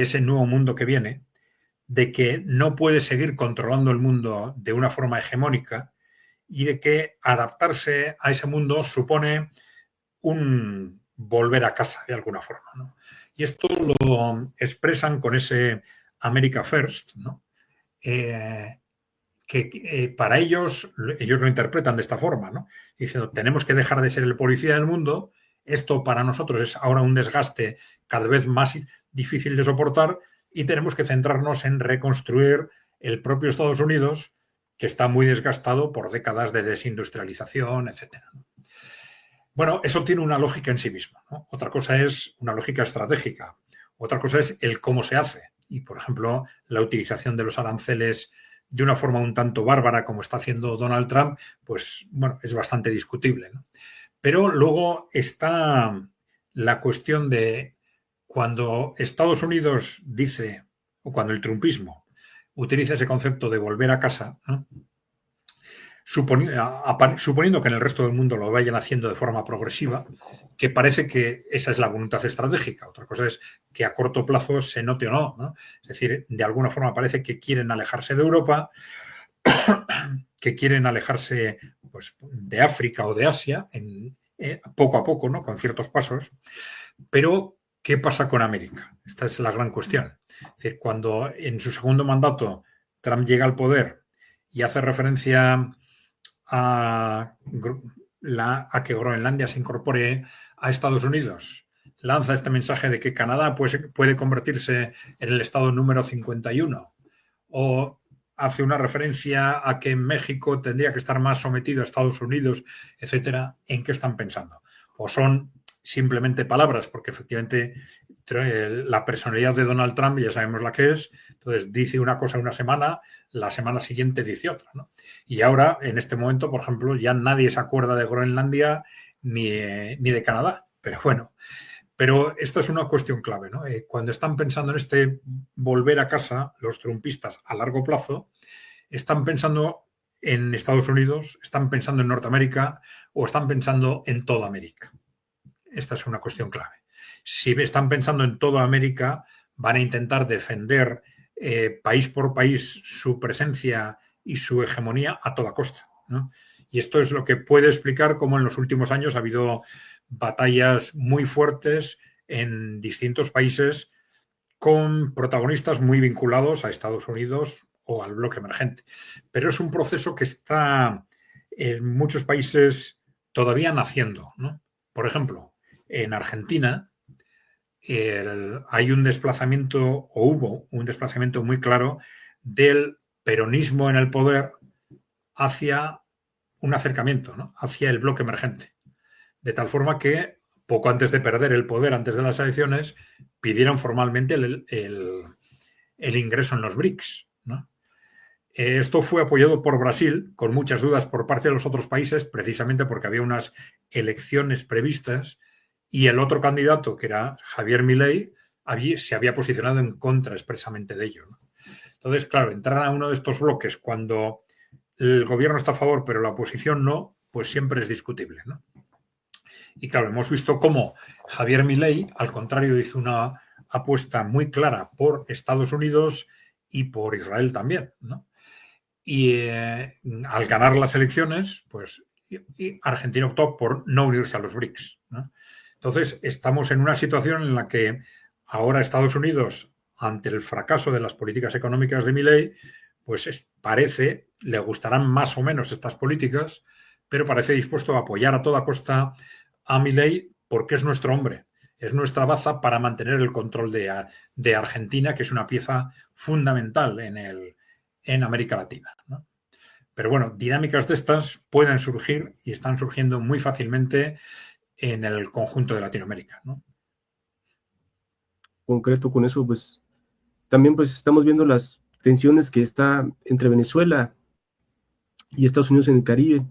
ese nuevo mundo que viene, de que no puede seguir controlando el mundo de una forma hegemónica y de que adaptarse a ese mundo supone un volver a casa de alguna forma, ¿no? Y esto lo expresan con ese America First, ¿no? Para ellos lo interpretan de esta forma, ¿no? Diciendo, tenemos que dejar de ser el policía del mundo. Esto para nosotros es ahora un desgaste cada vez más difícil de soportar y tenemos que centrarnos en reconstruir el propio Estados Unidos, que está muy desgastado por décadas de desindustrialización, etcétera, ¿no? Bueno, eso tiene una lógica en sí mismo, ¿no? Otra cosa es una lógica estratégica. Otra cosa es el cómo se hace. Y, por ejemplo, la utilización de los aranceles de una forma un tanto bárbara como está haciendo Donald Trump, pues, bueno, es bastante discutible, ¿no? Pero luego está la cuestión de cuando Estados Unidos dice, o cuando el trumpismo utiliza ese concepto de volver a casa, ¿no? Suponiendo que en el resto del mundo lo vayan haciendo de forma progresiva, que parece que esa es la voluntad estratégica. Otra cosa es que a corto plazo se note o no, ¿no? Es decir, de alguna forma parece que quieren alejarse de Europa, que quieren alejarse, pues, de África o de Asia, poco a poco, ¿no? Con ciertos pasos. Pero, ¿qué pasa con América? Esta es la gran cuestión. Es decir, cuando en su segundo mandato Trump llega al poder y hace referencia a que Groenlandia se incorpore a Estados Unidos, lanza este mensaje de que Canadá puede convertirse en el estado número 51, o hace una referencia a que México tendría que estar más sometido a Estados Unidos, etcétera. ¿En qué están pensando? ¿O son simplemente palabras? Porque efectivamente la personalidad de Donald Trump ya sabemos la que es. Entonces dice una cosa una semana, la semana siguiente dice otra, ¿no? Y ahora, en este momento, por ejemplo, ya nadie se acuerda de Groenlandia ni de Canadá. Pero bueno, pero esta es una cuestión clave, ¿no? Cuando están pensando en este volver a casa, los trumpistas a largo plazo, están pensando en Estados Unidos, están pensando en Norteamérica o están pensando en toda América. Esta es una cuestión clave. Si están pensando en toda América, van a intentar defender país por país su presencia y su hegemonía a toda costa, ¿no? Y esto es lo que puede explicar cómo en los últimos años ha habido batallas muy fuertes en distintos países con protagonistas muy vinculados a Estados Unidos o al bloque emergente. Pero es un proceso que está en muchos países todavía naciendo, ¿no? Por ejemplo, en Argentina hay un desplazamiento, o hubo un desplazamiento muy claro del peronismo en el poder hacia un acercamiento, ¿no? Hacia el bloque emergente. De tal forma que poco antes de perder el poder, antes de las elecciones, pidieron formalmente el ingreso en los BRICS, ¿no? Esto fue apoyado por Brasil, con muchas dudas por parte de los otros países, precisamente porque había unas elecciones previstas y el otro candidato, que era Javier Milei, se había posicionado en contra expresamente de ello, ¿no? Entonces, claro, entrar a uno de estos bloques cuando el gobierno está a favor pero la oposición no, pues siempre es discutible, ¿no? Y claro, hemos visto cómo Javier Milei, al contrario, hizo una apuesta muy clara por Estados Unidos y por Israel también, ¿no? Y al ganar las elecciones, pues Argentina optó por no unirse a los BRICS, ¿no? Entonces, estamos en una situación en la que ahora Estados Unidos, ante el fracaso de las políticas económicas de Milei, pues parece, le gustarán más o menos estas políticas, pero parece dispuesto a apoyar a toda costa a Milei porque es nuestro hombre, es nuestra baza para mantener el control de Argentina, que es una pieza fundamental en América Latina, ¿no? Pero bueno, dinámicas de estas pueden surgir y están surgiendo muy fácilmente en el conjunto de Latinoamérica, ¿no?
Concreto con eso, pues también pues estamos viendo las tensiones que está entre Venezuela y Estados Unidos en el Caribe.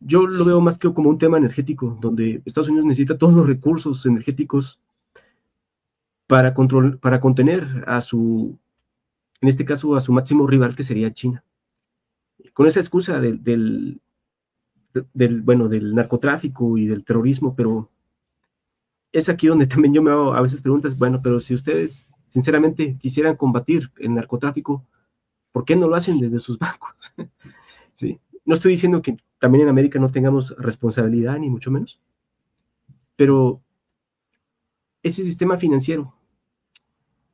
Yo lo veo más que como un tema energético, donde Estados Unidos necesita todos los recursos energéticos para contener a en este caso, a su máximo rival, que sería China. Con esa excusa bueno, del narcotráfico y del terrorismo, pero es aquí donde también yo me hago a veces preguntas, bueno, pero si ustedes sinceramente quisieran combatir el narcotráfico, ¿por qué no lo hacen desde sus bancos? ¿Sí? No estoy diciendo que también en América no tengamos responsabilidad, ni mucho menos, pero ese sistema financiero,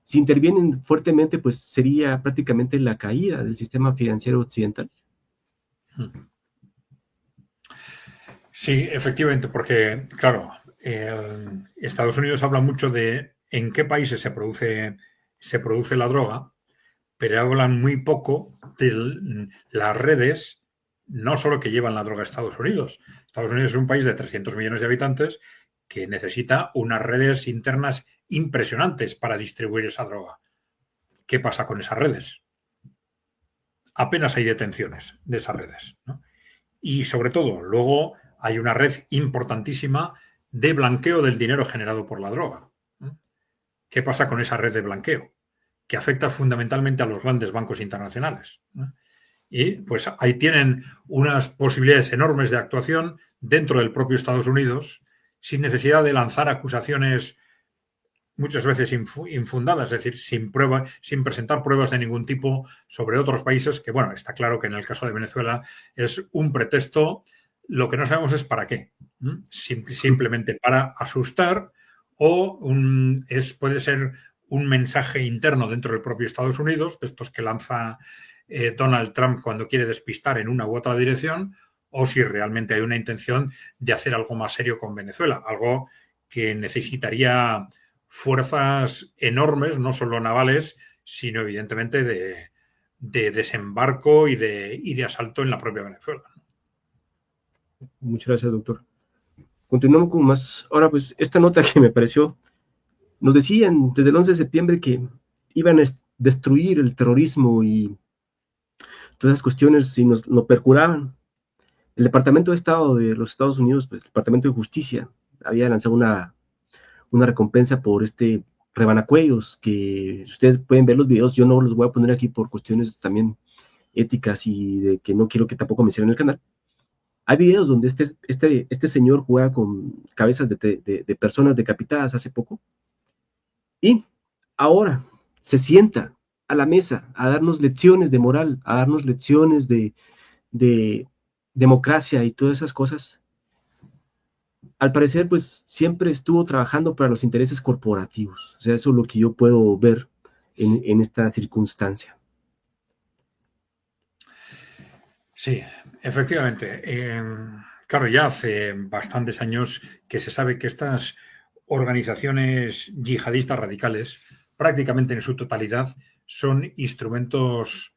si intervienen fuertemente, pues sería prácticamente la caída del sistema financiero occidental.
Sí, efectivamente, porque, claro, Estados Unidos habla mucho de en qué países se produce la droga, pero hablan muy poco de las redes, no solo que llevan la droga a Estados Unidos. Estados Unidos es un país de 300 millones de habitantes que necesita unas redes internas impresionantes para distribuir esa droga. ¿Qué pasa con esas redes? Apenas hay detenciones de esas redes, ¿no? Y sobre todo, luego hay una red importantísima de blanqueo del dinero generado por la droga. ¿Qué pasa con esa red de blanqueo? Que afecta fundamentalmente a los grandes bancos internacionales. Y pues ahí tienen unas posibilidades enormes de actuación dentro del propio Estados Unidos, sin necesidad de lanzar acusaciones muchas veces infundadas, es decir, sin presentar pruebas de ningún tipo sobre otros países, que bueno, está claro que en el caso de Venezuela es un pretexto, lo que no sabemos es para qué. Simplemente para asustar o puede ser un mensaje interno dentro del propio Estados Unidos, de estos que lanza Donald Trump cuando quiere despistar en una u otra dirección, o si realmente hay una intención de hacer algo más serio con Venezuela, algo que necesitaría fuerzas enormes, no solo navales, sino evidentemente de desembarco y de asalto en la propia Venezuela.
Muchas gracias, doctor. Continuamos con más. Ahora, pues, esta nota que me pareció, nos decían desde el 11 de septiembre que iban a destruir el terrorismo y todas esas cuestiones si nos lo perjuraban. El Departamento de Estado de los Estados Unidos, pues, el Departamento de Justicia, había lanzado una recompensa por este rebanacuellos, que ustedes pueden ver los videos, yo no los voy a poner aquí por cuestiones también éticas y de que no quiero que tampoco me cierren el canal. Hay videos donde este señor juega con cabezas de personas decapitadas hace poco y ahora se sienta a la mesa a darnos lecciones de moral, a darnos lecciones de democracia y todas esas cosas, al parecer, pues siempre estuvo trabajando para los intereses corporativos. O sea, eso es lo que yo puedo ver en esta circunstancia.
Sí, efectivamente. Claro, ya hace bastantes años que se sabe que estas organizaciones yihadistas radicales, prácticamente en su totalidad, son instrumentos,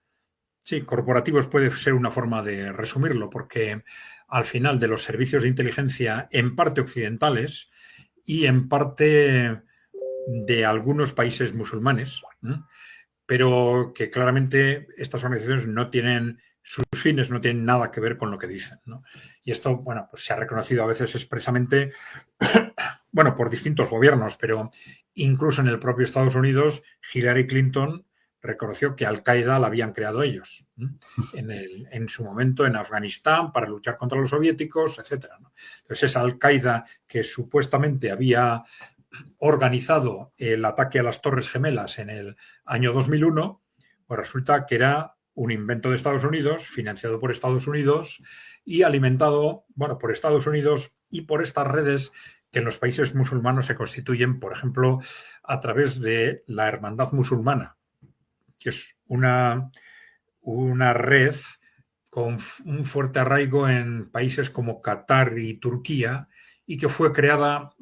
sí, corporativos puede ser una forma de resumirlo, porque al final de los servicios de inteligencia, en parte occidentales y en parte de algunos países musulmanes, ¿no? Pero que claramente estas organizaciones no tienen, sus fines no tienen nada que ver con lo que dicen, ¿no? Y esto, bueno, pues se ha reconocido a veces expresamente, bueno, por distintos gobiernos, pero incluso en el propio Estados Unidos, Hillary Clinton reconoció que Al-Qaeda la habían creado ellos, ¿no? En su momento en Afganistán para luchar contra los soviéticos, etcétera, ¿no? Entonces esa Al-Qaeda que supuestamente había organizado el ataque a las Torres Gemelas en el año 2001, pues resulta que era un invento de Estados Unidos, financiado por Estados Unidos y alimentado, bueno, por Estados Unidos y por estas redes que en los países musulmanos se constituyen, por ejemplo, a través de la Hermandad Musulmana, que es una red con un fuerte arraigo en países como Qatar y Turquía y que fue creada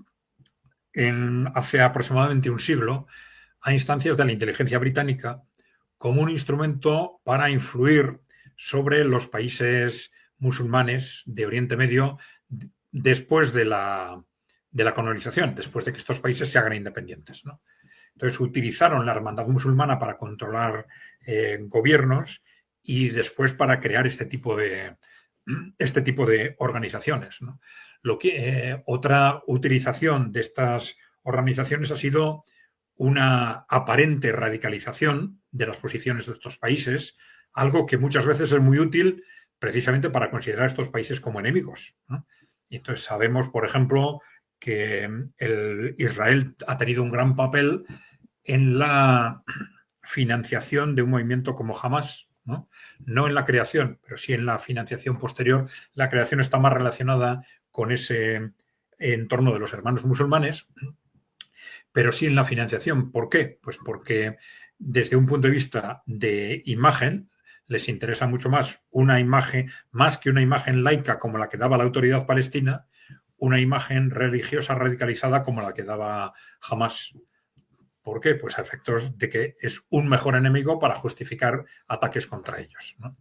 hace aproximadamente un siglo a instancias de la inteligencia británica como un instrumento para influir sobre los países musulmanes de Oriente Medio después de la colonización, después de que estos países se hagan independientes, ¿no? Entonces utilizaron la hermandad musulmana para controlar gobiernos y después para crear este tipo de organizaciones, ¿no? Otra utilización de estas organizaciones ha sido una aparente radicalización de las posiciones de estos países, algo que muchas veces es muy útil precisamente para considerar a estos países como enemigos, ¿no? Y entonces sabemos, por ejemplo, que Israel ha tenido un gran papel en la financiación de un movimiento como Hamas, ¿no? No en la creación, pero sí en la financiación posterior. La creación está más relacionada con ese entorno de los hermanos musulmanes, pero sí en la financiación. ¿Por qué? Pues porque desde un punto de vista de imagen les interesa mucho más una imagen, más que una imagen laica como la que daba la autoridad palestina, una imagen religiosa radicalizada como la que daba Hamas. ¿Por qué? Pues a efectos de que es un mejor enemigo para justificar ataques contra ellos, ¿no?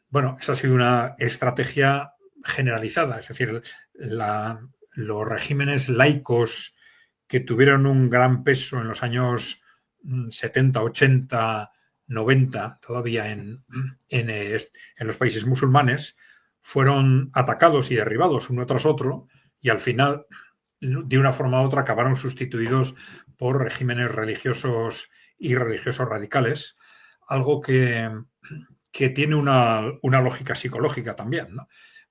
Bueno, esa ha sido una estrategia generalizada, es decir, los regímenes laicos que tuvieron un gran peso en los años 70, 80, 90, todavía en los países musulmanes, fueron atacados y derribados uno tras otro y al final, de una forma u otra, acabaron sustituidos por regímenes religiosos y religiosos radicales, algo que tiene una lógica psicológica también, ¿no?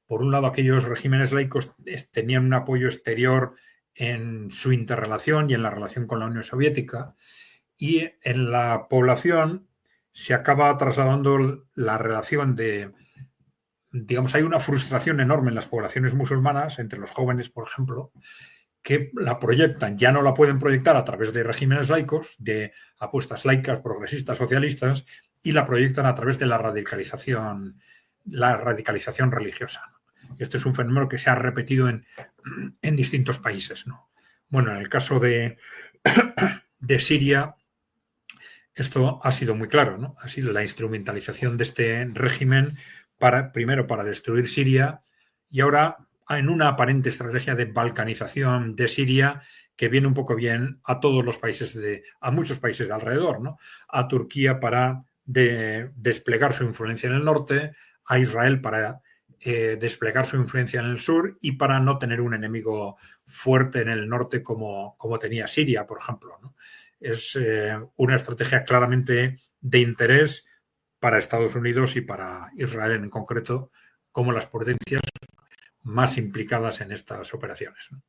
Por un lado, aquellos regímenes laicos tenían un apoyo exterior en su interrelación y en la relación con la Unión Soviética, y en la población se acaba trasladando la relación de, digamos, hay una frustración enorme en las poblaciones musulmanas, entre los jóvenes, por ejemplo, que la proyectan, ya no la pueden proyectar a través de regímenes laicos, de apuestas laicas, progresistas, socialistas, y la proyectan a través de la radicalización religiosa. Este es un fenómeno que se ha repetido en distintos países, ¿no? Bueno, en el caso de Siria, esto ha sido muy claro, ¿no? Ha sido la instrumentalización de este régimen primero para destruir Siria y ahora en una aparente estrategia de balcanización de Siria que viene un poco bien a todos los países, a muchos países de alrededor, ¿no? A Turquía para desplegar su influencia en el norte, a Israel para desplegar su influencia en el sur y para no tener un enemigo fuerte en el norte como tenía Siria, por ejemplo, ¿no? Es una estrategia claramente de interés para Estados Unidos y para Israel en concreto, como las potencias más implicadas en estas operaciones, ¿no?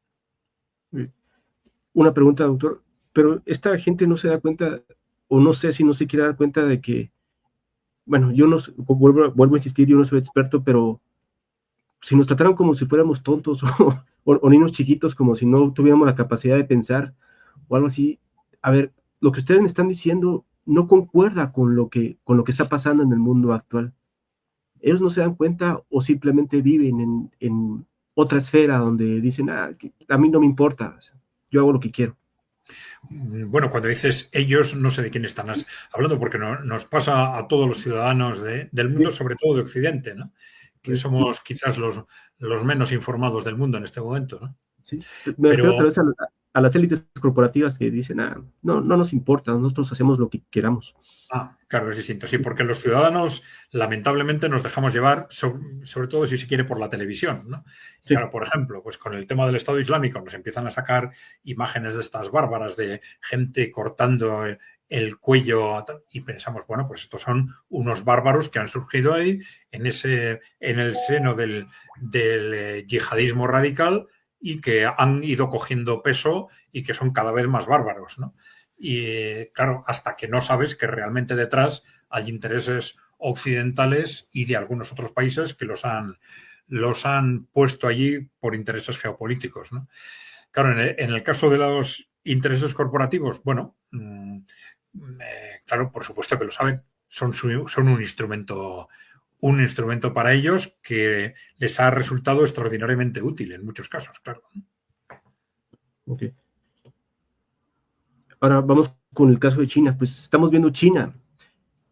Una pregunta, doctor, pero esta gente no se da cuenta, o no sé si no se quiere dar cuenta de que, bueno, yo no vuelvo a insistir, yo no soy experto, pero si nos trataran como si fuéramos tontos o niños chiquitos, como si no tuviéramos la capacidad de pensar o algo así, a ver, lo que ustedes me están diciendo no concuerda con lo que está pasando en el mundo actual. Ellos no se dan cuenta o simplemente viven en otra esfera donde dicen, a mí no me importa, yo hago lo que quiero.
Bueno, cuando dices ellos, no sé de quién están hablando, porque nos pasa a todos los ciudadanos del mundo,
Sí,
sobre todo de Occidente, ¿no? Que
sí,
somos quizás los menos informados del mundo en este momento, ¿no?
sí. Me refiero tal
Pero
vez a las élites corporativas que dicen, no, no nos importa, nosotros hacemos lo que queramos.
claro, es distinto. Sí, porque los ciudadanos, lamentablemente, nos dejamos llevar, sobre todo si se quiere, por la televisión, ¿no? Y
Sí,
claro, por ejemplo, pues con el tema del Estado Islámico nos empiezan a sacar imágenes de estas bárbaras de gente cortando el cuello y pensamos, bueno, pues estos son unos bárbaros que han surgido ahí en el seno del yihadismo radical y que han ido cogiendo peso y que son cada vez más bárbaros, ¿no? Y claro, hasta que no sabes que realmente detrás hay intereses occidentales y de algunos otros países que los han puesto allí por intereses geopolíticos, ¿no? Claro, en el caso de los intereses corporativos, bueno, claro, por supuesto que lo saben, son un instrumento para ellos que les ha resultado extraordinariamente útil en muchos casos, claro.
ok. Ahora vamos con el caso de China. Pues estamos viendo China.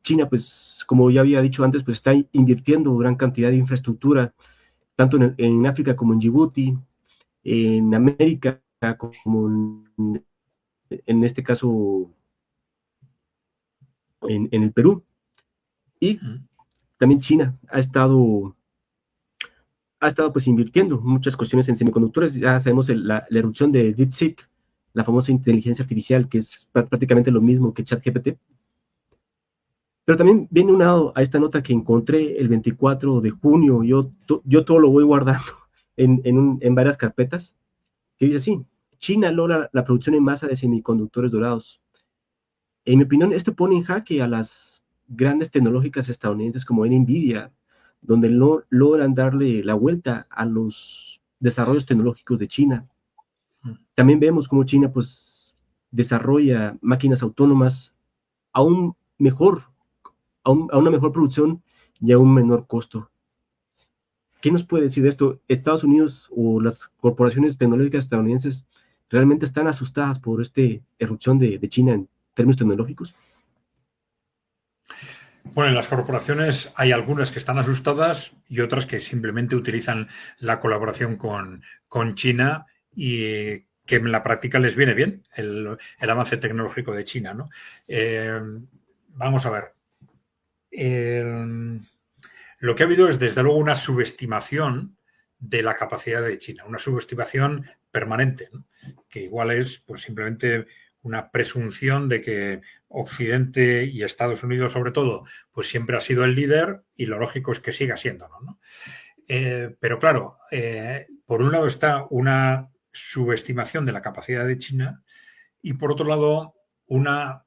China, pues como ya había dicho antes, pues está invirtiendo gran cantidad de infraestructura, tanto en África como en Djibouti, en América como en este caso en el Perú. Y también China ha estado pues invirtiendo muchas cuestiones en semiconductores. Ya sabemos la erupción de DeepSeek, la famosa inteligencia artificial, que es prácticamente lo mismo que ChatGPT. Pero también viene unado a esta nota que encontré el 24 de junio. Yo todo lo voy guardando en varias carpetas, que dice así: China logra la producción en masa de semiconductores dorados. En mi opinión, esto pone en jaque a las grandes tecnológicas estadounidenses como Nvidia, donde no logran darle la vuelta a los desarrollos tecnológicos de China. También vemos cómo China pues desarrolla máquinas autónomas aún mejor, a una mejor producción y a un menor costo. ¿Qué nos puede decir de esto? ¿Estados Unidos o las corporaciones tecnológicas estadounidenses realmente están asustadas por esta erupción de China en términos tecnológicos?
Bueno, en las corporaciones hay algunas que están asustadas y otras que simplemente utilizan la colaboración con China y que en la práctica les viene bien el avance tecnológico de China, ¿no? Vamos a ver. Lo que ha habido es, desde luego, una subestimación de la capacidad de China, una subestimación permanente, ¿no? Que igual es pues simplemente una presunción de que Occidente y Estados Unidos, sobre todo, pues siempre ha sido el líder y lo lógico es que siga siéndolo, ¿no? Pero claro, por un lado está una subestimación de la capacidad de China y por otro lado una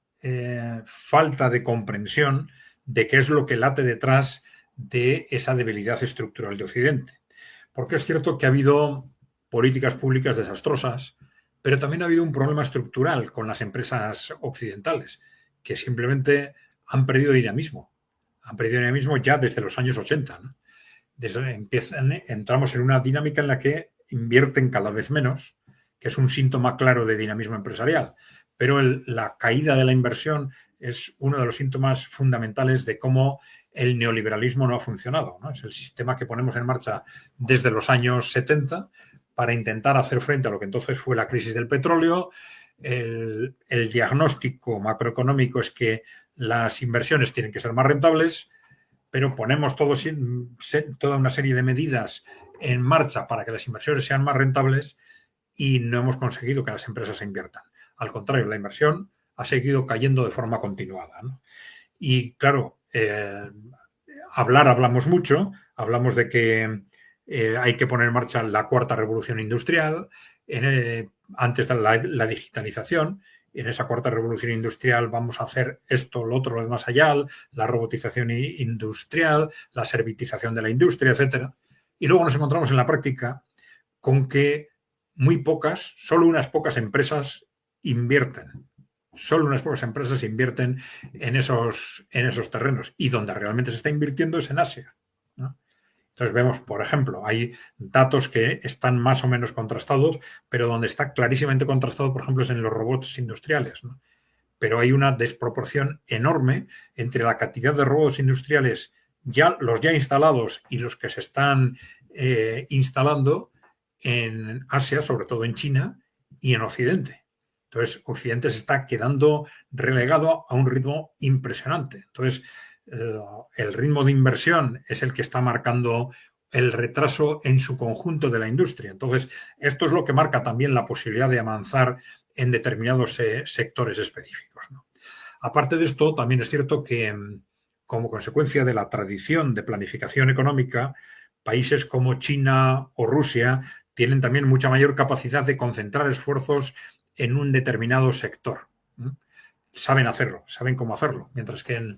falta de comprensión de qué es lo que late detrás de esa debilidad estructural de Occidente. Porque es cierto que ha habido políticas públicas desastrosas, pero también ha habido un problema estructural con las empresas occidentales, que simplemente han perdido dinamismo. Han perdido dinamismo ya desde los años 80, ¿no? Entramos en una dinámica en la que invierten cada vez menos, que es un síntoma claro de dinamismo empresarial. Pero la caída de la inversión es uno de los síntomas fundamentales de cómo el neoliberalismo no ha funcionado, ¿no? Es el sistema que ponemos en marcha desde los años 70 para intentar hacer frente a lo que entonces fue la crisis del petróleo. El diagnóstico macroeconómico es que las inversiones tienen que ser más rentables, pero ponemos toda una serie de medidas en marcha para que las inversiones sean más rentables y no hemos conseguido que las empresas se inviertan. Al contrario, la inversión ha seguido cayendo de forma continuada, ¿no? Y claro, hablamos mucho, hablamos de que hay que poner en marcha la cuarta revolución industrial, antes de la digitalización. En esa cuarta revolución industrial vamos a hacer esto, lo otro, lo demás allá, la robotización industrial, la servitización de la industria, etcétera. Y luego nos encontramos en la práctica con que solo unas pocas empresas invierten. Solo unas pocas empresas invierten en esos terrenos. Y donde realmente se está invirtiendo es en Asia, ¿no? Entonces vemos, por ejemplo, hay datos que están más o menos contrastados, pero donde está clarísimamente contrastado, por ejemplo, es en los robots industriales, ¿no? Pero hay una desproporción enorme entre la cantidad de robots industriales, los ya instalados y los que se están instalando en Asia, sobre todo en China y en Occidente. Entonces, Occidente se está quedando relegado a un ritmo impresionante. Entonces, el ritmo de inversión es el que está marcando el retraso en su conjunto de la industria. Entonces, esto es lo que marca también la posibilidad de avanzar en determinados sectores específicos, ¿no? Aparte de esto, también es cierto que, como consecuencia de la tradición de planificación económica, países como China o Rusia tienen también mucha mayor capacidad de concentrar esfuerzos en un determinado sector, ¿no? Saben hacerlo, saben cómo hacerlo, mientras que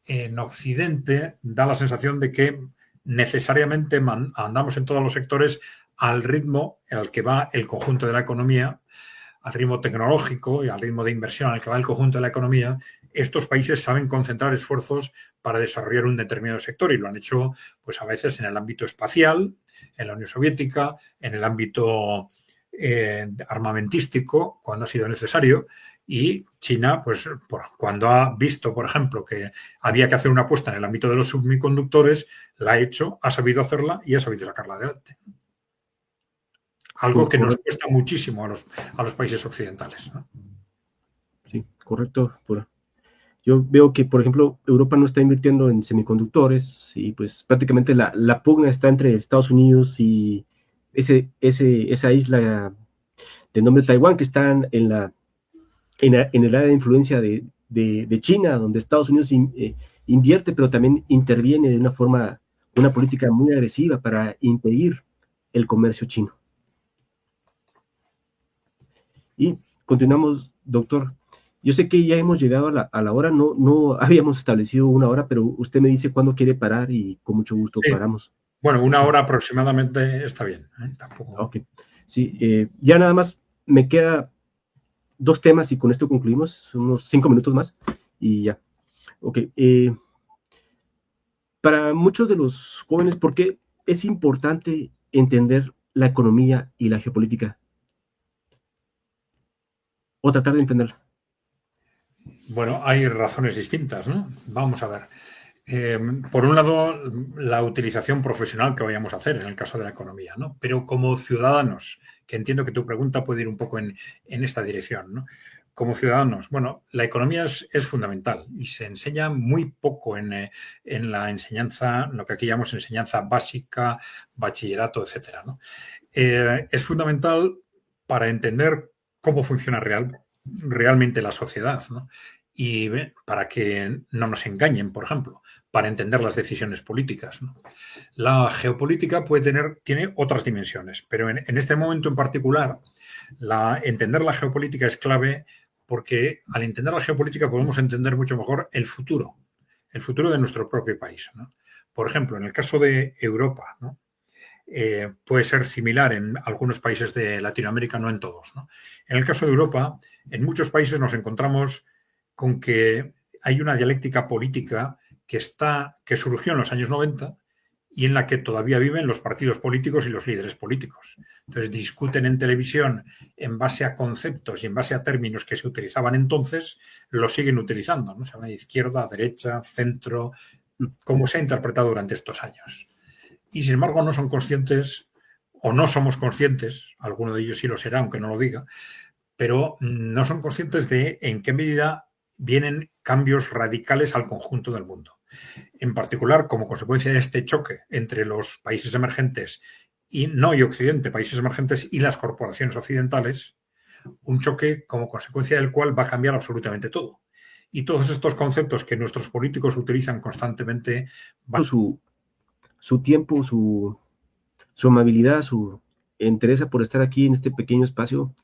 en Occidente da la sensación de que necesariamente andamos en todos los sectores al ritmo al que va el conjunto de la economía, al ritmo tecnológico y al ritmo de inversión al que va el conjunto de la economía. Estos países saben concentrar esfuerzos para desarrollar un determinado sector y lo han hecho, pues, a veces en el ámbito espacial, en la Unión Soviética, en el ámbito armamentístico, cuando ha sido necesario. Y China, pues, cuando ha visto, por ejemplo, que había que hacer una apuesta en el ámbito de los semiconductores, la ha hecho, ha sabido hacerla y ha sabido sacarla adelante. Algo que nos cuesta muchísimo a los países occidentales, ¿no?
Sí, correcto. Yo veo que, por ejemplo, Europa no está invirtiendo en semiconductores y pues prácticamente la pugna está entre Estados Unidos y esa isla de nombre Taiwán, que está en el área de influencia de China, donde Estados Unidos invierte, pero también interviene de una política muy agresiva para impedir el comercio chino. Y continuamos, doctor. Yo sé que ya hemos llegado a la hora, no habíamos establecido una hora, pero usted me dice cuándo quiere parar y con mucho gusto paramos.
Bueno, una hora aproximadamente está bien, ¿eh? Tampoco.
Ok. Sí, ya nada más me queda 2 temas y con esto concluimos, unos 5 minutos más y ya. Ok. Para muchos de los jóvenes, ¿por qué es importante entender la economía y la geopolítica? O tratar de entenderla.
Bueno, hay razones distintas, ¿no? Vamos a ver. Por un lado, la utilización profesional que vayamos a hacer en el caso de la economía, ¿no? Pero como ciudadanos, que entiendo que tu pregunta puede ir un poco en esta dirección, ¿no? Como ciudadanos, bueno, la economía es fundamental y se enseña muy poco en la enseñanza, lo que aquí llamamos enseñanza básica, bachillerato, etcétera, ¿no? Es fundamental para entender cómo funciona realmente la sociedad, ¿no? Y para que no nos engañen, por ejemplo, para entender las decisiones políticas, ¿no? La geopolítica tiene otras dimensiones, pero en este momento en particular, entender la geopolítica es clave porque al entender la geopolítica podemos entender mucho mejor el futuro de nuestro propio país, ¿no? Por ejemplo, en el caso de Europa, ¿no? Puede ser similar en algunos países de Latinoamérica, no en todos, ¿no? En el caso de Europa, en muchos países nos encontramos con que hay una dialéctica política que surgió en los años 90 y en la que todavía viven los partidos políticos y los líderes políticos. Entonces discuten en televisión en base a conceptos y en base a términos que se utilizaban entonces, los siguen utilizando, ¿no? Se llama izquierda, derecha, centro, como se ha interpretado durante estos años. Y sin embargo no son conscientes o no somos conscientes, alguno de ellos sí lo será, aunque no lo diga, pero no son conscientes de en qué medida vienen cambios radicales al conjunto del mundo. En particular, como consecuencia de este choque entre los países emergentes y Occidente, países emergentes y las corporaciones occidentales, un choque como consecuencia del cual va a cambiar absolutamente todo. Y todos estos conceptos que nuestros políticos utilizan constantemente van...
Su tiempo, su amabilidad, su interés por estar aquí en este pequeño espacio.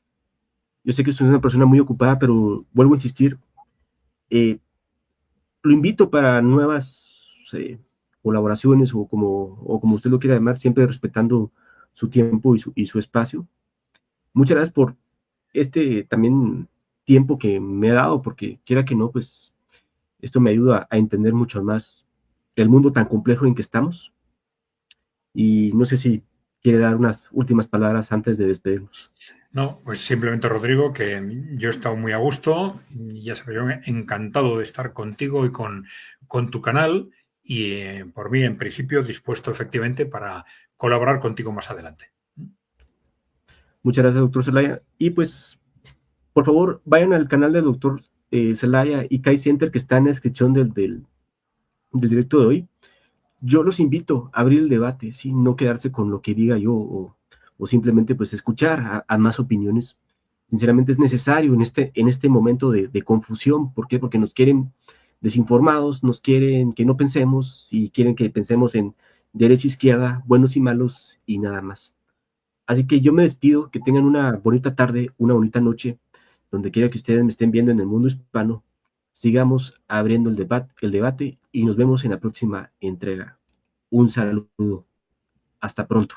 Yo sé que usted es una persona muy ocupada, pero vuelvo a insistir, lo invito para nuevas colaboraciones o como usted lo quiera llamar, siempre respetando su tiempo y su espacio. Muchas gracias por este también tiempo que me ha dado, porque quiera que no, pues esto me ayuda a entender mucho más el mundo tan complejo en que estamos. Y no sé si quiere dar unas últimas palabras antes de despedirnos.
No, pues simplemente, Rodrigo, que yo he estado muy a gusto, y ya sabes, yo encantado de estar contigo y con tu canal, y por mí, en principio, dispuesto efectivamente para colaborar contigo más adelante.
Muchas gracias, doctor Zelaya. Y pues, por favor, vayan al canal del doctor Zelaya y Kai Center que está en la descripción del directo de hoy. Yo los invito a abrir el debate, ¿sí? No quedarse con lo que diga yo o simplemente pues escuchar a más opiniones. Sinceramente es necesario en este momento de confusión. ¿Por qué? Porque nos quieren desinformados, nos quieren que no pensemos y quieren que pensemos en derecha, izquierda, buenos y malos y nada más. Así que yo me despido, que tengan una bonita tarde, una bonita noche, donde quiera que ustedes me estén viendo en el mundo hispano. Sigamos abriendo el debate y nos vemos en la próxima entrega. Un saludo. Hasta pronto.